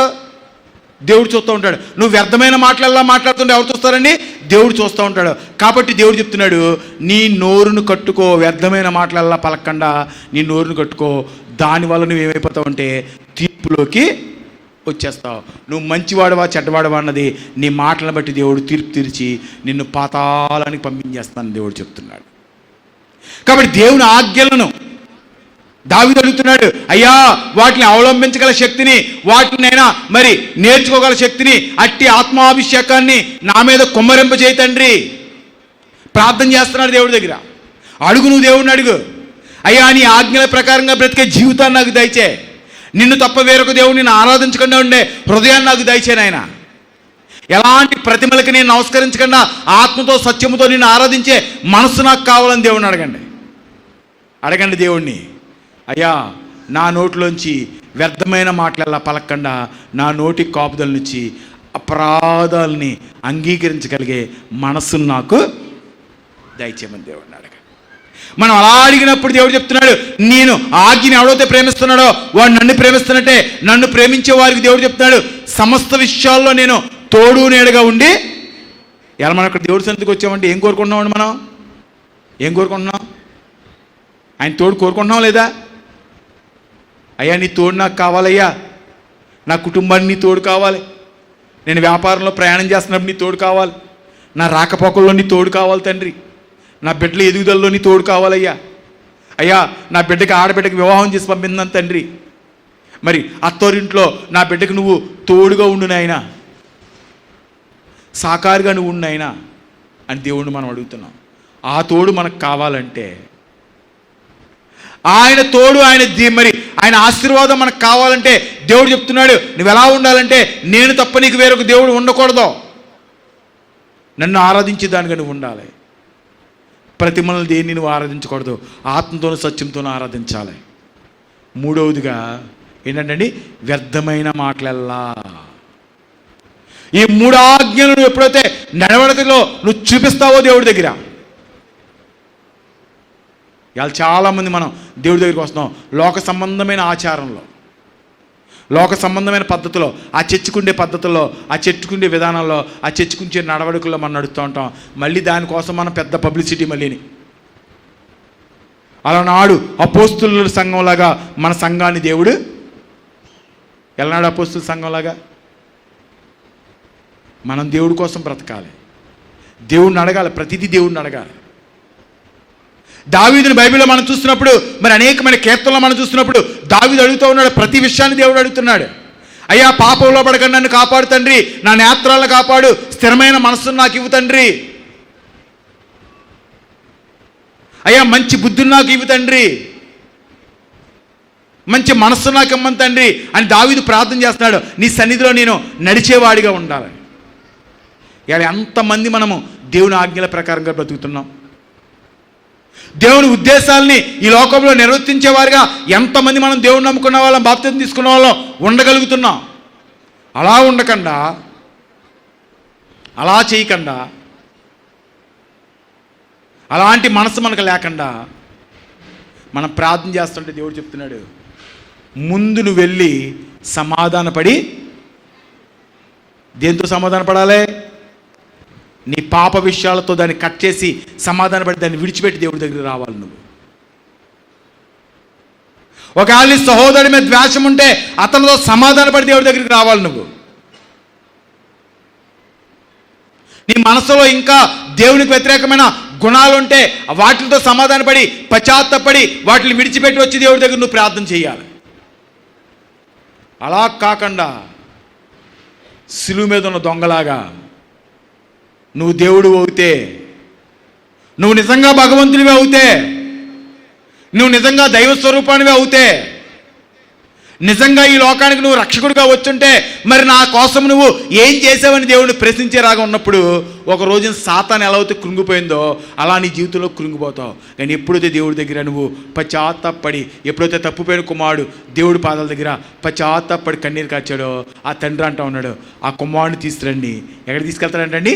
దేవుడు చూస్తూ ఉంటాడు. నువ్వు వ్యర్థమైన మాటలల్లా మాట్లాడుతుంటే ఎవరు చూస్తారండి? దేవుడు చూస్తూ ఉంటాడు. కాబట్టి దేవుడు చెప్తున్నాడు, నీ నోరును కట్టుకో, వ్యర్థమైన మాటలల్లా పలకకుండా నీ నోరును కట్టుకో. దానివల్ల నువ్వు ఏమైపోతావు అంటే తీర్పులోకి వచ్చేస్తావు. నువ్వు మంచివాడవా చెడ్డవాడవా అన్నది నీ మాటలను బట్టి దేవుడు తీర్పు తీర్చి నిన్ను పాతాళానికి పంపించేస్తానని దేవుడు చెప్తున్నాడు. కాబట్టి దేవుని ఆజ్ఞలను దావీదు అడుగుతున్నాడు, అయ్యా వాటిని అవలంబించగల శక్తిని, వాటినైనా మరి నేర్చుకోగల శక్తిని, అట్టి ఆత్మాభిషేకాన్ని నా మీద కుమ్మరింపజేయి తండ్రి. ప్రార్థన చేస్తున్నాడు దేవుడి దగ్గర. అడుగు, నువ్వు దేవుడిని అడుగు, అయ్యా నీ ఆజ్ఞల ప్రకారంగా బ్రతికే జీవితాన్ని నాకు దయచే, నిన్ను తప్ప వేరొక దేవుడిని నేను ఆరాధించకుండా ఉండే హృదయాన్ని నాకు దయచే నాయన. ఎలాంటి ప్రతిమలకి నేను నమస్కరించకుండా ఆత్మతో సత్యముతో నిన్ను ఆరాధించే మనస్సు నాకు కావాలని దేవుడిని అడగండి దేవుణ్ణి. అయ్యా నా నోట్లోంచి వ్యర్థమైన మాటలల్లా పలకకుండా నా నోటి కాపుదల నుంచి అపరాధాలని అంగీకరించగలిగే మనస్సును నాకు దయచేయమని దేవుడిని అడగండి. మనం అలా అడిగినప్పుడు దేవుడు చెప్తున్నాడు, నేను ఆజ్ఞని ఎవడైతే ప్రేమిస్తున్నాడో వాడు నన్ను ప్రేమిస్తున్నట్టే, నన్ను ప్రేమించే వారికి దేవుడు చెప్తున్నాడు సమస్త విషయాల్లో నేను తోడు నీడగా ఉండి. ఇలా మనం ఇక్కడ దేవుడి సన్నిధికి వచ్చామంటే ఏం కోరుకుంటున్నామండి? మనం ఏం కోరుకుంటున్నాం? ఆయన తోడు కోరుకుంటున్నాం లేదా? అయ్యా నీ తోడు నాకు కావాలయ్యా, నా కుటుంబాన్ని నీ తోడు కావాలి, నేను వ్యాపారంలో ప్రయాణం చేస్తున్నప్పుడు నీ తోడు కావాలి, నా రాకపోకల్లో నీ తోడు కావాలి తండ్రి, నా బిడ్డల ఎదుగుదలలో నీ తోడు కావాలయ్యా. అయ్యా నా బిడ్డకి ఆడబిడ్డకి వివాహం చేసి పంపిందని తండ్రి, మరి అత్తోరింట్లో నా బిడ్డకి నువ్వు తోడుగా ఉండు నాయనా, సాకారుగా నువ్వు ఉండు నాయనా అని దేవుడిని మనం అడుగుతున్నాం. ఆ తోడు మనకు కావాలంటే ఆయన తోడు, ఆయన ఆశీర్వాదం మనకు కావాలంటే దేవుడు చెప్తున్నాడు, నువ్వు ఎలా ఉండాలంటే నేను తప్ప నీకు వేరొక దేవుడు ఉండకూడదు, నన్ను ఆరాధించేదానిగా నువ్వు ఉండాలి. ప్రతిమలను దేన్ని నువ్వు ఆరాధించకూడదు, ఆత్మతోనూ సత్యంతోనూ ఆరాధించాలి. మూడవదిగా ఏంటంటే వ్యర్థమైన మాటలల్లా. ఈ 3 ఆజ్ఞలు నువ్వు ఎప్పుడైతే నడవడికలో నువ్వు చూపిస్తావో దేవుడి దగ్గర, ఇవాళ చాలామంది మనం దేవుడి దగ్గరికి వస్తున్నాం లోక సంబంధమైన ఆచారంలో, లోక సంబంధమైన పద్ధతిలో, ఆ చర్చకుండే పద్ధతుల్లో, ఆ చర్చకుండే విధానంలో, ఆ చర్చకుంచే నడవడికల్లో మనం నడుస్తూ ఉంటాం. మళ్ళీ దానికోసం మనం పెద్ద పబ్లిసిటీ మళ్ళీని. అలానాడు అపోస్తుల సంఘంలాగా మన సంఘాన్ని దేవుడు ఎలానాడు అపోస్తుల సంఘంలాగా మనం దేవుడి కోసం బ్రతకాలి, దేవుడిని అడగాలి, ప్రతిదీ దేవుడిని అడగాలి. దావీదుని బైబిల్లో మనం చూస్తున్నప్పుడు, మరి అనేకమైన కీర్తనలో మనం చూస్తున్నప్పుడు దావీదు అడుగుతూ ఉన్నాడు, ప్రతి విషయాన్ని దేవుడు అడుగుతున్నాడు. అయ్యా పాపంలో పడకుండా నన్ను కాపాడు తండ్రి, నా నేత్రాలను కాపాడు, స్థిరమైన మనస్సును నాకు ఇవ్వు తండ్రి, అయ్యా మంచి బుద్ధిని నాకు ఇవ్వు తండ్రి, మంచి మనస్సు నాకు ఇమ్మని తండ్రి అని దావీదు ప్రార్థన చేస్తున్నాడు. నీ సన్నిధిలో నేను నడిచేవాడిగా ఉండాలని. ఇలా ఎంతమంది మనము దేవుని ఆజ్ఞల ప్రకారంగా బ్రతుకుతున్నాం? దేవుని ఉద్దేశాలని ఈ లోకంలో నిర్వర్తించేవారుగా ఎంతమంది మనం దేవుని నమ్ముకున్న వాళ్ళం, బాప్తిసం తీసుకున్న వాళ్ళం ఉండగలుగుతున్నాం? అలా ఉండకుండా, అలా చేయకుండా అలాంటి మనసు మనకు లేకుండా మనం ప్రార్థన చేస్తుంటే దేవుడు చెప్తున్నాడు, ముందు నువ్వు వెళ్ళి సమాధానపడి, దేంతో సమాధానపడాలి? నీ పాప విషయాలతో దాన్ని కట్ చేసి సమాధానపడి దాన్ని విడిచిపెట్టి దేవుడి దగ్గరికి రావాలి. నువ్వు ఒకవేళ నీ సహోదరుడి మీద ద్వేషం ఉంటే అతనితో సమాధానపడి దేవుడి దగ్గరికి రావాలి. నువ్వు నీ మనసులో ఇంకా దేవునికి వ్యతిరేకమైన గుణాలు ఉంటే వాటితో సమాధానపడి పశ్చాత్తపడి వాటిని విడిచిపెట్టి వచ్చి దేవుడి దగ్గర నువ్వు ప్రార్థన చేయాలి. అలా కాకుండా సిలువ మీద ఉన్న దొంగలాగా నువ్వు దేవుడు అవుతే, నువ్వు నిజంగా భగవంతునివి అవుతే, నువ్వు నిజంగా దైవ స్వరూపానివి అవుతే, నిజంగా ఈ లోకానికి నువ్వు రక్షకుడిగా వచ్చుంటే, మరి నా కోసం నువ్వు ఏం చేసావని దేవుడిని ప్రశ్నించేలాగా ఉన్నప్పుడు ఒక రోజున సాతాను ఎలా అయితే కృంగిపోయిందో అలా నీ జీవితంలో కృంగిపోతావు. కానీ ఎప్పుడైతే దేవుడి దగ్గర నువ్వు పశ్చాత్తాపడి, ఎప్పుడైతే తప్పుపోయిన కుమారుడు దేవుడి పాదాల దగ్గర పశ్చాత్తాపడి కన్నీరు కాచాడో, ఆ తండ్రి అంటా ఉన్నాడు, ఆ కుమారుడిని తీసుకురండి. ఎక్కడ తీసుకెళ్తాడంటండి?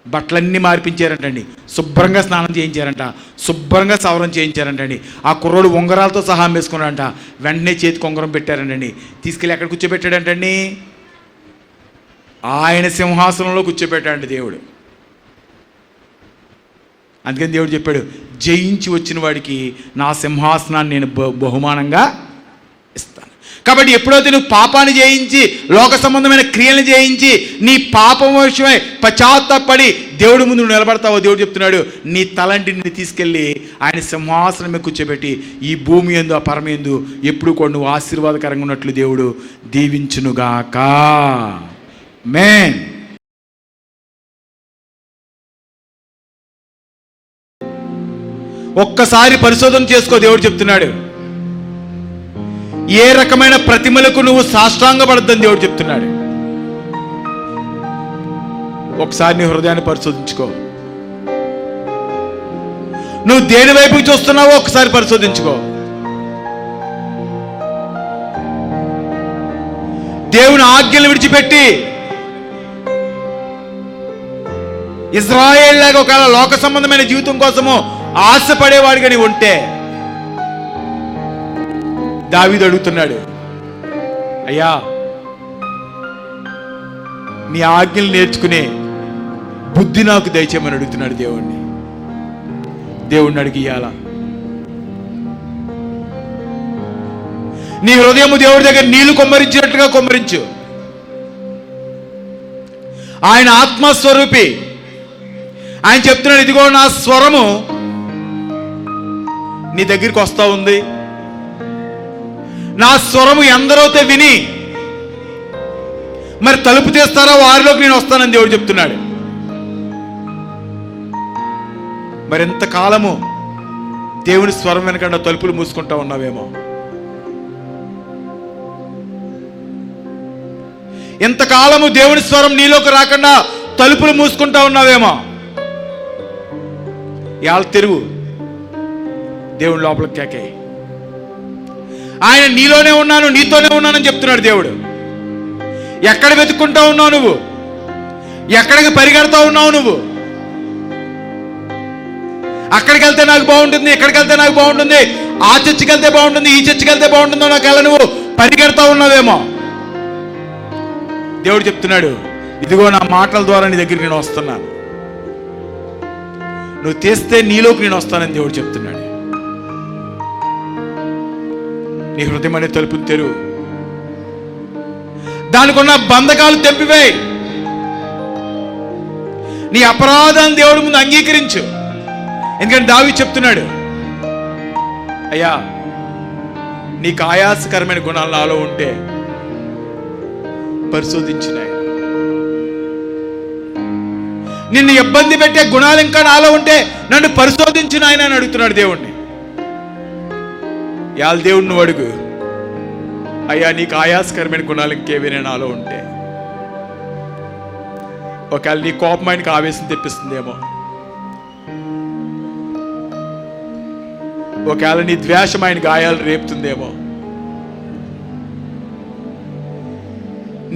బట్టలన్నీ మార్పించారంటండి, శుభ్రంగా స్నానం చేయించారంట, శుభ్రంగా సవరం చేయించారంటండి. ఆ కుర్రోడు ఉంగరాలతో సహా వేసుకున్నాడంట. వెంటనే చేతికి ఉంగరం పెట్టారంటండి. తీసుకెళ్ళి ఎక్కడ కూర్చోబెట్టాడంటండి? ఆయన సింహాసనంలో కూర్చోబెట్టాడండి దేవుడు. అందుకని దేవుడు చెప్పాడు, జయించి వచ్చిన వాడికి నా సింహాసనాన్ని నేను బహుమానంగా ఇస్తాను. కాబట్టి ఎప్పుడైతే నువ్వు పాపాన్ని జయించి, లోక సంబంధమైన క్రియలను జయించి, నీ పాపం విషయమై పశ్చాత్తాపడి దేవుడి ముందు నువ్వు నిలబడతావో, దేవుడు చెప్తున్నాడు, నీ తలంటిని తీసుకెళ్ళి ఆయన సింహాసనం మీద కూర్చోబెట్టి ఈ భూమి యందు ఆ పరమయందు ఎప్పుడు కూడా నువ్వు ఆశీర్వాదకరంగా ఉన్నట్లు దేవుడు దీవించునుగాక. ఆమేన్. ఒక్కసారి పరిశోధన చేసుకో. దేవుడు చెప్తున్నాడు, ఏ రకమైన ప్రతిమలకు నువ్వు సాష్టాంగపడద్దని దేవుడు చెప్తున్నాడు. ఒకసారి నీ హృదయాన్ని పరిశోధించుకో. నువ్వు దేని వైపుకి చూస్తున్నావో ఒకసారి పరిశోధించుకో. దేవుని ఆజ్ఞలు విడిచిపెట్టి ఇజ్రాయేల్ లాగా ఒకవేళ లోక సంబంధమైన జీవితం కోసము ఆశపడేవాడిగా నీ ఉంటే, దావీదు అడుగుతున్నాడు, అయ్యా నీ ఆజ్ఞలు నేర్చుకునే బుద్ధి నాకు దయచేయమని అడుగుతున్నాడు దేవుణ్ణి. దేవుణ్ణి అడిగియాల. నీ హృదయము దేవుడి దగ్గర నీళ్లు కొమ్మరించినట్లుగా కొమ్మరించు. ఆయన ఆత్మస్వరూపి. ఆయన చెప్తున్నాడు, ఇదిగో నా స్వరము నీ దగ్గరికి వస్తా ఉంది, నా స్వరము ఎందరైతే విని మరి తలుపు తీస్తారో వారిలోకి నేను వస్తానని దేవుడు చెప్తున్నాడు. మరి ఎంతకాలము దేవుని స్వరం వెనకుండా తలుపులు మూసుకుంటా ఉన్నావేమో, ఎంతకాలము దేవుని స్వరం నీలోకి రాకుండా తలుపులు మూసుకుంటా ఉన్నావేమో. ఇవాళ తెరువు, దేవుని లోపలికి కేకే. ఆయన నీలోనే ఉన్నాను, నీతోనే ఉన్నానని చెప్తున్నాడు దేవుడు. ఎక్కడ వెతుక్కుంటా ఉన్నావు నువ్వు? ఎక్కడికి పరిగెడతా ఉన్నావు నువ్వు? అక్కడికి వెళ్తే నాకు బాగుంటుంది, ఇక్కడికి వెళ్తే నాకు బాగుంటుంది, ఆ చర్చికి వెళ్తే బాగుంటుంది, ఈ చర్చికి వెళ్తే బాగుంటుందో నాకు వెళ్ళ నువ్వు పరిగెడతా ఉన్నావేమో. దేవుడు చెప్తున్నాడు, ఇదిగో నా మాటల ద్వారా నీ దగ్గరికి నేను వస్తున్నాను, నువ్వు తీస్తే నీలోకి నేను వస్తానని దేవుడు చెప్తున్నాడు. నీ హృదయం అనే తలుపుని తెరువు, దానికి ఉన్న బంధకాలు తెంపివేయి, నీ అపరాధాన్ని దేవుడి ముందు అంగీకరించు. ఎందుకంటే దావీదు చెప్తున్నాడు, అయ్యా నీకు ఆయాసకరమైన గుణాలు నాలో ఉంటే పరిశోధించినాయి, నిన్ను ఇబ్బంది పెట్టే గుణాలు ఇంకా నాలో ఉంటే నన్ను పరిశోధించిన ఆయన అని అడుగుతున్నాడు దేవుణ్ణి. ఇవాళ దేవుణ్ణి నువ్వు అడుగు, అయ్యా నీకు ఆయాసకరమైన గుణాలు ఇంకేమైనా నాలో ఉంటే. ఒకవేళ నీ కోపం ఆయనకి ఆవేశం తెప్పిస్తుందేమో, ఒకవేళ నీ ద్వేషం ఆయన గాయాలు రేపుతుందేమో,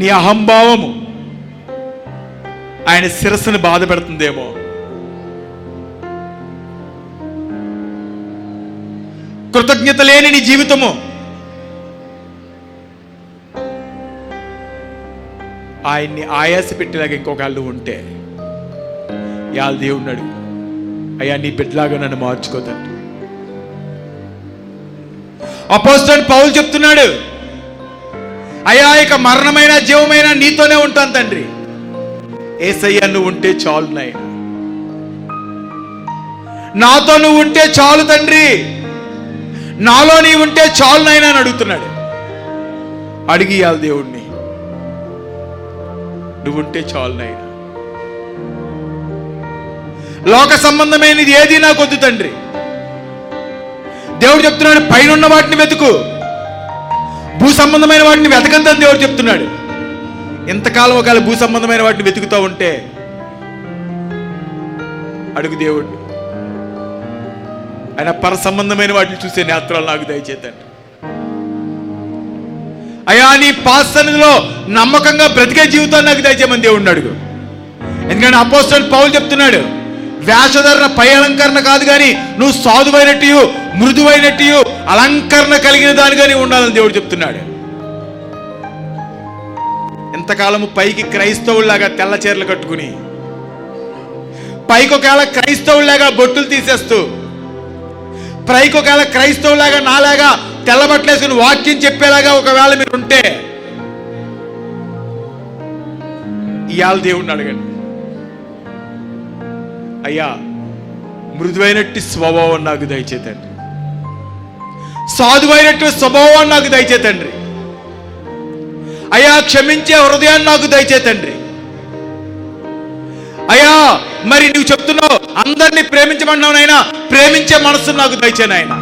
నీ అహంభావము ఆయన శిరస్సును బాధ పెడుతుందేమో. కృతజ్ఞత లేని నీ జీవితము, ఆయన్ని ఆయాస పెట్టేలాగా ఇంకొకళ్ళు ఉంటే ఇవాళ దేవుడిని అడుగు, అయ్యా నీ బిడ్డలాగా నన్ను మార్చుకోదండి. అపోస్తలుడు పౌలు చెప్తున్నాడు, అయ్యా ఇక మరణమైన జీవమైన నీతోనే ఉంటాను తండ్రి, యేసయ్యా నువ్వు ఉంటే చాలు నాయన, నాతో నువ్వు ఉంటే చాలు తండ్రి, నాలో నీ ఉంటే చాలు నాయన అని అడుగుతున్నాడు. అడిగి ఇవ్వాలి దేవుణ్ణి, నువ్వు ఉంటే చాలు నాయన, లోక సంబంధమైనది ఏది నాకు వద్దు తండ్రి. దేవుడు చెప్తున్నాడు, పైన ఉన్న వాటిని వెతుకు, భూ సంబంధమైన వాటిని వెతకందని దేవుడు చెప్తున్నాడు. ఇంతకాలం ఒకవేళ భూ సంబంధమైన వాటిని వెతుకుతూ ఉంటే అడుగు దేవుడు, ఆయన పర సంబంధమైన వాటిని చూసే నేత్రాలు నాకు దయచేతండి. అయ్యా నీ పాస్ సన్నిధిలో నమ్మకంగా బ్రతికే జీవితాన్ని నాకు దయచేయమని దేవుడిని అడుగు. ఎందుకంటే అపోస్తలుడు పౌలు చెప్తున్నాడు, వేషధరణ పై అలంకరణ కాదు కానీ నువ్వు సాధువైనట్టు మృదువైనట్టు అలంకరణ కలిగిన దానిగానే ఉండాలని దేవుడు చెప్తున్నాడు. ఎంతకాలము పైకి క్రైస్తవుల్లాగా తెల్ల చీరలు కట్టుకుని, పైకి ఒకవేళ క్రైస్తవుల్లాగా బొట్టులు తీసేస్తూ, పైకి ఒకవేళ క్రైస్తవులాగా నాలాగా తెల్లబట్టలేసుకుని వాక్యం చెప్పేలాగా ఒకవేళ మీరు ఉంటే ఇవాళ దేవుడిని అడగండి, అయ్యా మృదువైనట్టు స్వభావం నాకు దయచేతండి, సాధువైనట్టు స్వభావాన్ని నాకు దయచేతండి, అయ్యా క్షమించే హృదయాన్ని నాకు దయచేతండి. అయ్యా మరి నువ్వు చెప్తున్నావు అందరినీ ప్రేమించమన్నావు నాయనా, ప్రేమించే మనస్సు నాకు దయచే నాయనా.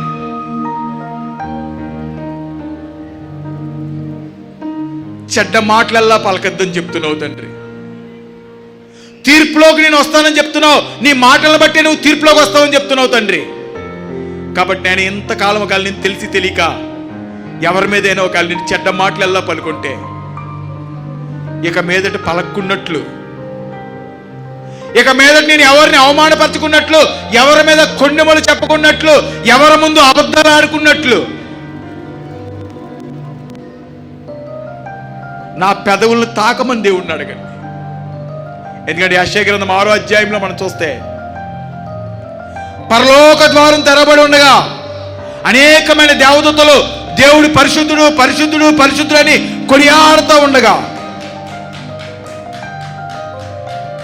చెడ్డ మాటలల్లా పలకద్దని చెప్తున్నావు తండ్రి, తీర్పులోకి నేను వస్తానని చెప్తున్నావు, నీ మాటలను బట్టి నువ్వు తీర్పులోకి వస్తావని చెప్తున్నావు తండ్రి. కాబట్టి నేను ఎంతకాలం ఒకవేళ నేను తెలిసి తెలియక ఎవరి మీదైనా ఒకవేళ నేను చెడ్డ మాటలల్లా పలుకుంటే ఇక మీదట పలక్కున్నట్లు, ఇక మీదట నేను ఎవరిని అవమానపరచుకున్నట్లు, ఎవరి మీద కొండెములు చెప్పుకున్నట్లు, ఎవరి ముందు అబద్ధాలు ఆడుకున్నట్లు నా పెదవులను తాకమని దేవుడిని అడగండి. ఎందుకంటే యెషయా గ్రంథం 6వ అధ్యాయంలో మనం చూస్తే పరలోక ద్వారం తెరబడి ఉండగా అనేకమైన దేవదూతలు దేవుడు పరిశుద్ధుడు పరిశుద్ధుడు పరిశుద్ధుడు అని కొనియాడుతూ ఉండగా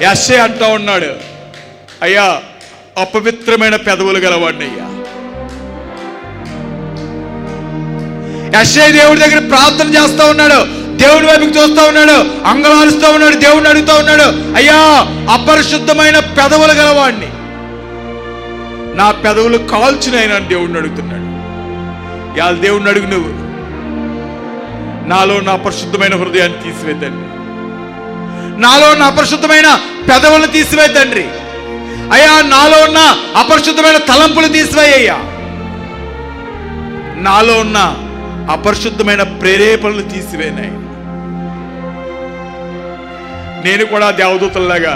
యెషయా అంటూ ఉన్నాడు, అయ్యా అపవిత్రమైన పెదవులు గలవాడిని అయ్యా. యెషయా దేవుడి దగ్గర ప్రార్థన చేస్తూ ఉన్నాడు, దేవుడి వైపుకి చూస్తూ ఉన్నాడు, అంగలారుస్తూ ఉన్నాడు, దేవుడిని అడుగుతూ ఉన్నాడు, అయ్యా అపరిశుద్ధమైన పెదవులు గలవాడిని, నా పెదవులు కాల్చునైనా దేవుడిని అడుగుతున్నాడు. ఇవాళ దేవుడిని అడుగు, నువ్వు నాలో నా అపరిశుద్ధమైన హృదయాన్ని తీసివేద్దండి, నాలో ఉన్న అపరిశుద్ధమైన పెదవులను తీసివేద్దండి, అయ్యా నాలో ఉన్న అపరిశుద్ధమైన తలంపులు తీసివేయ్యా, నాలో ఉన్న అపరిశుద్ధమైన ప్రేరేపణలు తీసివేనాయి. నేను కూడా దేవదూతల్లాగా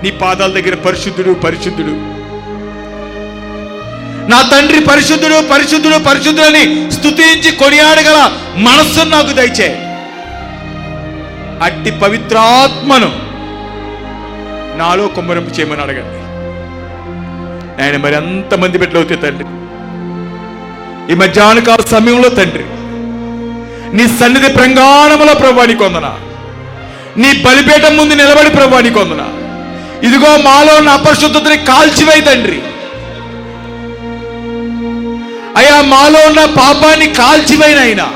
నీ పాదాల దగ్గర పరిశుద్ధుడు పరిశుద్ధుడు, నా తండ్రి పరిశుద్ధుడు పరిశుద్ధుడు పరిశుద్ధుడు అని స్తుతించి కొనియాడగల మనస్సును నాకు దయచే. అట్టి పవిత్రాత్మను నాలో కుమ్మరింపు చేయమని అడగండి. ఆయన మరి ఎంతమంది బిడ్డలు అవుతాయి తండ్రి ఈ మధ్యాహ్న కాల సమయంలో తండ్రి, నీ సన్నిధి ప్రాంగణములో ప్రభువా నీకు వందనా, నీ బలిపీఠం ముందు నిలబడి ప్రభువా నీకు వందనా. ఇదిగో మాలో ఉన్న అపరిశుద్ధతని కాల్చివేయి తండ్రి, అయ్యా మాలో ఉన్న పాపాన్ని కాల్చివేయినైనా,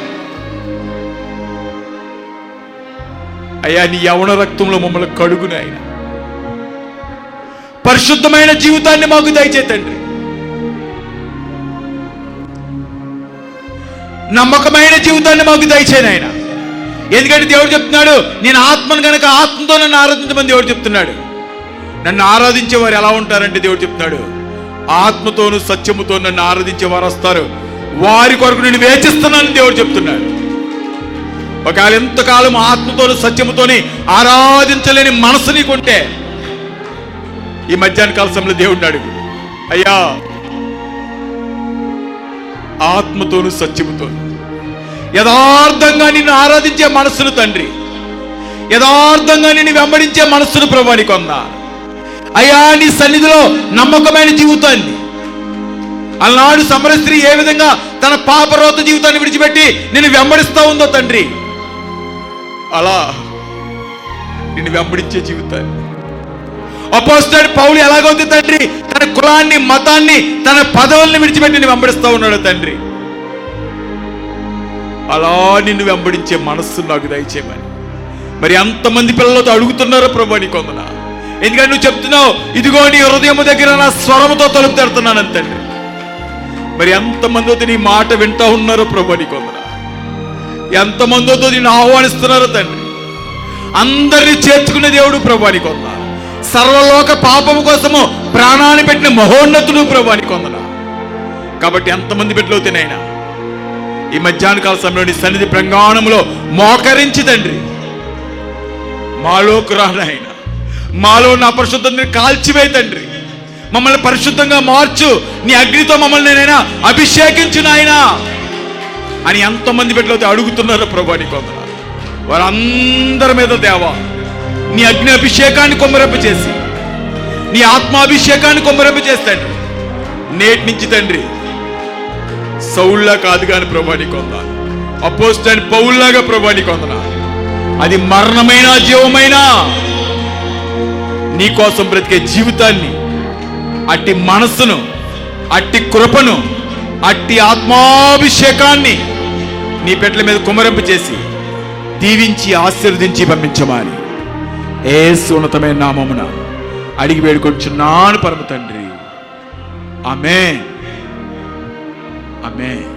అయ్యా నీ యవన రక్తంలో మమ్మల్ని కడుగునైనా, పరిశుద్ధమైన జీవితాన్ని మాకు దయచేతండి, నమ్మకమైన జీవితాన్ని మాకు దయచేయనైనా. ఎందుకంటే దేవుడు చెప్తున్నాడు, నేను ఆత్మను కనుక ఆత్మతో నన్ను ఆరాధించమని దేవుడు చెప్తున్నాడు. నన్ను ఆరాధించే వారు ఎలా ఉంటారంటే దేవుడు చెప్తున్నాడు, ఆత్మతోను సత్యముతో నన్ను ఆరాధించే వారు వస్తారు, వారి కొరకు నేను వేచిస్తున్నానని దేవుడు చెప్తున్నాడు. ఒకవేళ ఎంతకాలం ఆత్మతోను సత్యముతోని ఆరాధించలేని మనసు నీకుంటే ఈ మధ్యాహ్న కాల సమయంలో దేవుడిని అడుగు, అయ్యా ఆత్మతోను సత్యముతోను యథార్థంగా నిన్ను ఆరాధించే మనస్సును తండ్రి, యథార్థంగా నిన్ను వెంబడించే మనస్సును ప్రభువా నీకు వందనాలు. అయ్యా నీ సన్నిధిలో నమ్మకమైన జీవితాన్ని, అలనాడు సమర స్త్రీ ఏ విధంగా తన పాపరోత జీవితాన్ని విడిచిపెట్టి నిన్ను వెంబడిస్తూ ఉందో తండ్రి, అలా నిన్ను వెంబడించే జీవితాన్ని అపోస్తలుడు పౌలు ఎలాగొంది తండ్రి, తన కులాన్ని, మతాన్ని, తన పదవుల్ని విడిచిపెట్టి నిన్ను వెంబడిస్తూ ఉన్నాడు తండ్రి. అలా నిన్ను వెంబడించే మనస్సు నాకు దయచేయమని మరి ఎంతమంది పిల్లలతో అడుగుతున్నారో ప్రభు నీకు వందనాలు. ఎందుకంటే నువ్వు చెప్తున్నావు, ఇదిగో నీ హృదయం దగ్గర నా స్వరముతో తలుపు తెరుతున్నాను తండ్రి. మరి ఎంతమందితో నీ మాట వింటూ ఉన్నారో ప్రభు నీకు వందనాలు. ఎంతమందితో నిన్ను ఆహ్వానిస్తున్నారో తండ్రి. అందరినీ చేర్చుకునే దేవుడు ప్రభు నీకు వందనాలు. సర్వలోక పాపము కోసము ప్రాణాన్ని పెట్టిన మహోన్నతుడు ప్రభు నీకు వందనాలు. కాబట్టి ఎంతమంది బిడ్డలు తినైనా ఈ మధ్యాహ్న కాల సమయంలో సన్నిధి ప్రాంగణంలో మోకరించి తండ్రి, మాలోకి రానైనా, మాలో ఉన్న అపరిశుద్ధతని కాల్చివేయి తండ్రి. మమ్మల్ని పరిశుద్ధంగా మార్చు, నీ అగ్నితో మమ్మల్ని నేనైనా అభిషేకించు నాయనా అని ఎంతమంది బిడ్డలతో అడుగుతున్నారో ప్రభు నీకు వందనాలు. వారందరి మీద దేవా నీ అగ్ని అభిషేకాన్ని కొమ్మరెంప చేసి, నీ ఆత్మాభిషేకాన్ని కొమ్మరెంప చేస్తాడు. నేటి నుంచి తండ్రి సౌల్లా కాదు కానీ ప్రభు నీకు వందనాలు, అపోస్తలుడైన పౌల్లాగా ప్రభు నీకు వందనాలు. అది మరణమైన జీవమైన నీ కోసం బ్రతికే జీవితాన్ని, అట్టి మనస్సును, అట్టి కృపను, అట్టి ఆత్మాభిషేకాన్ని నీ పెట్ల మీద కుమరింప చేసి దీవించి ఆశీర్వదించి పంపించమని యేసు ఉన్నతమైన నామమున అడిగి వేడుకొంచున్నాను పరమ తండ్రి. ఆమేన్, ఆమేన్.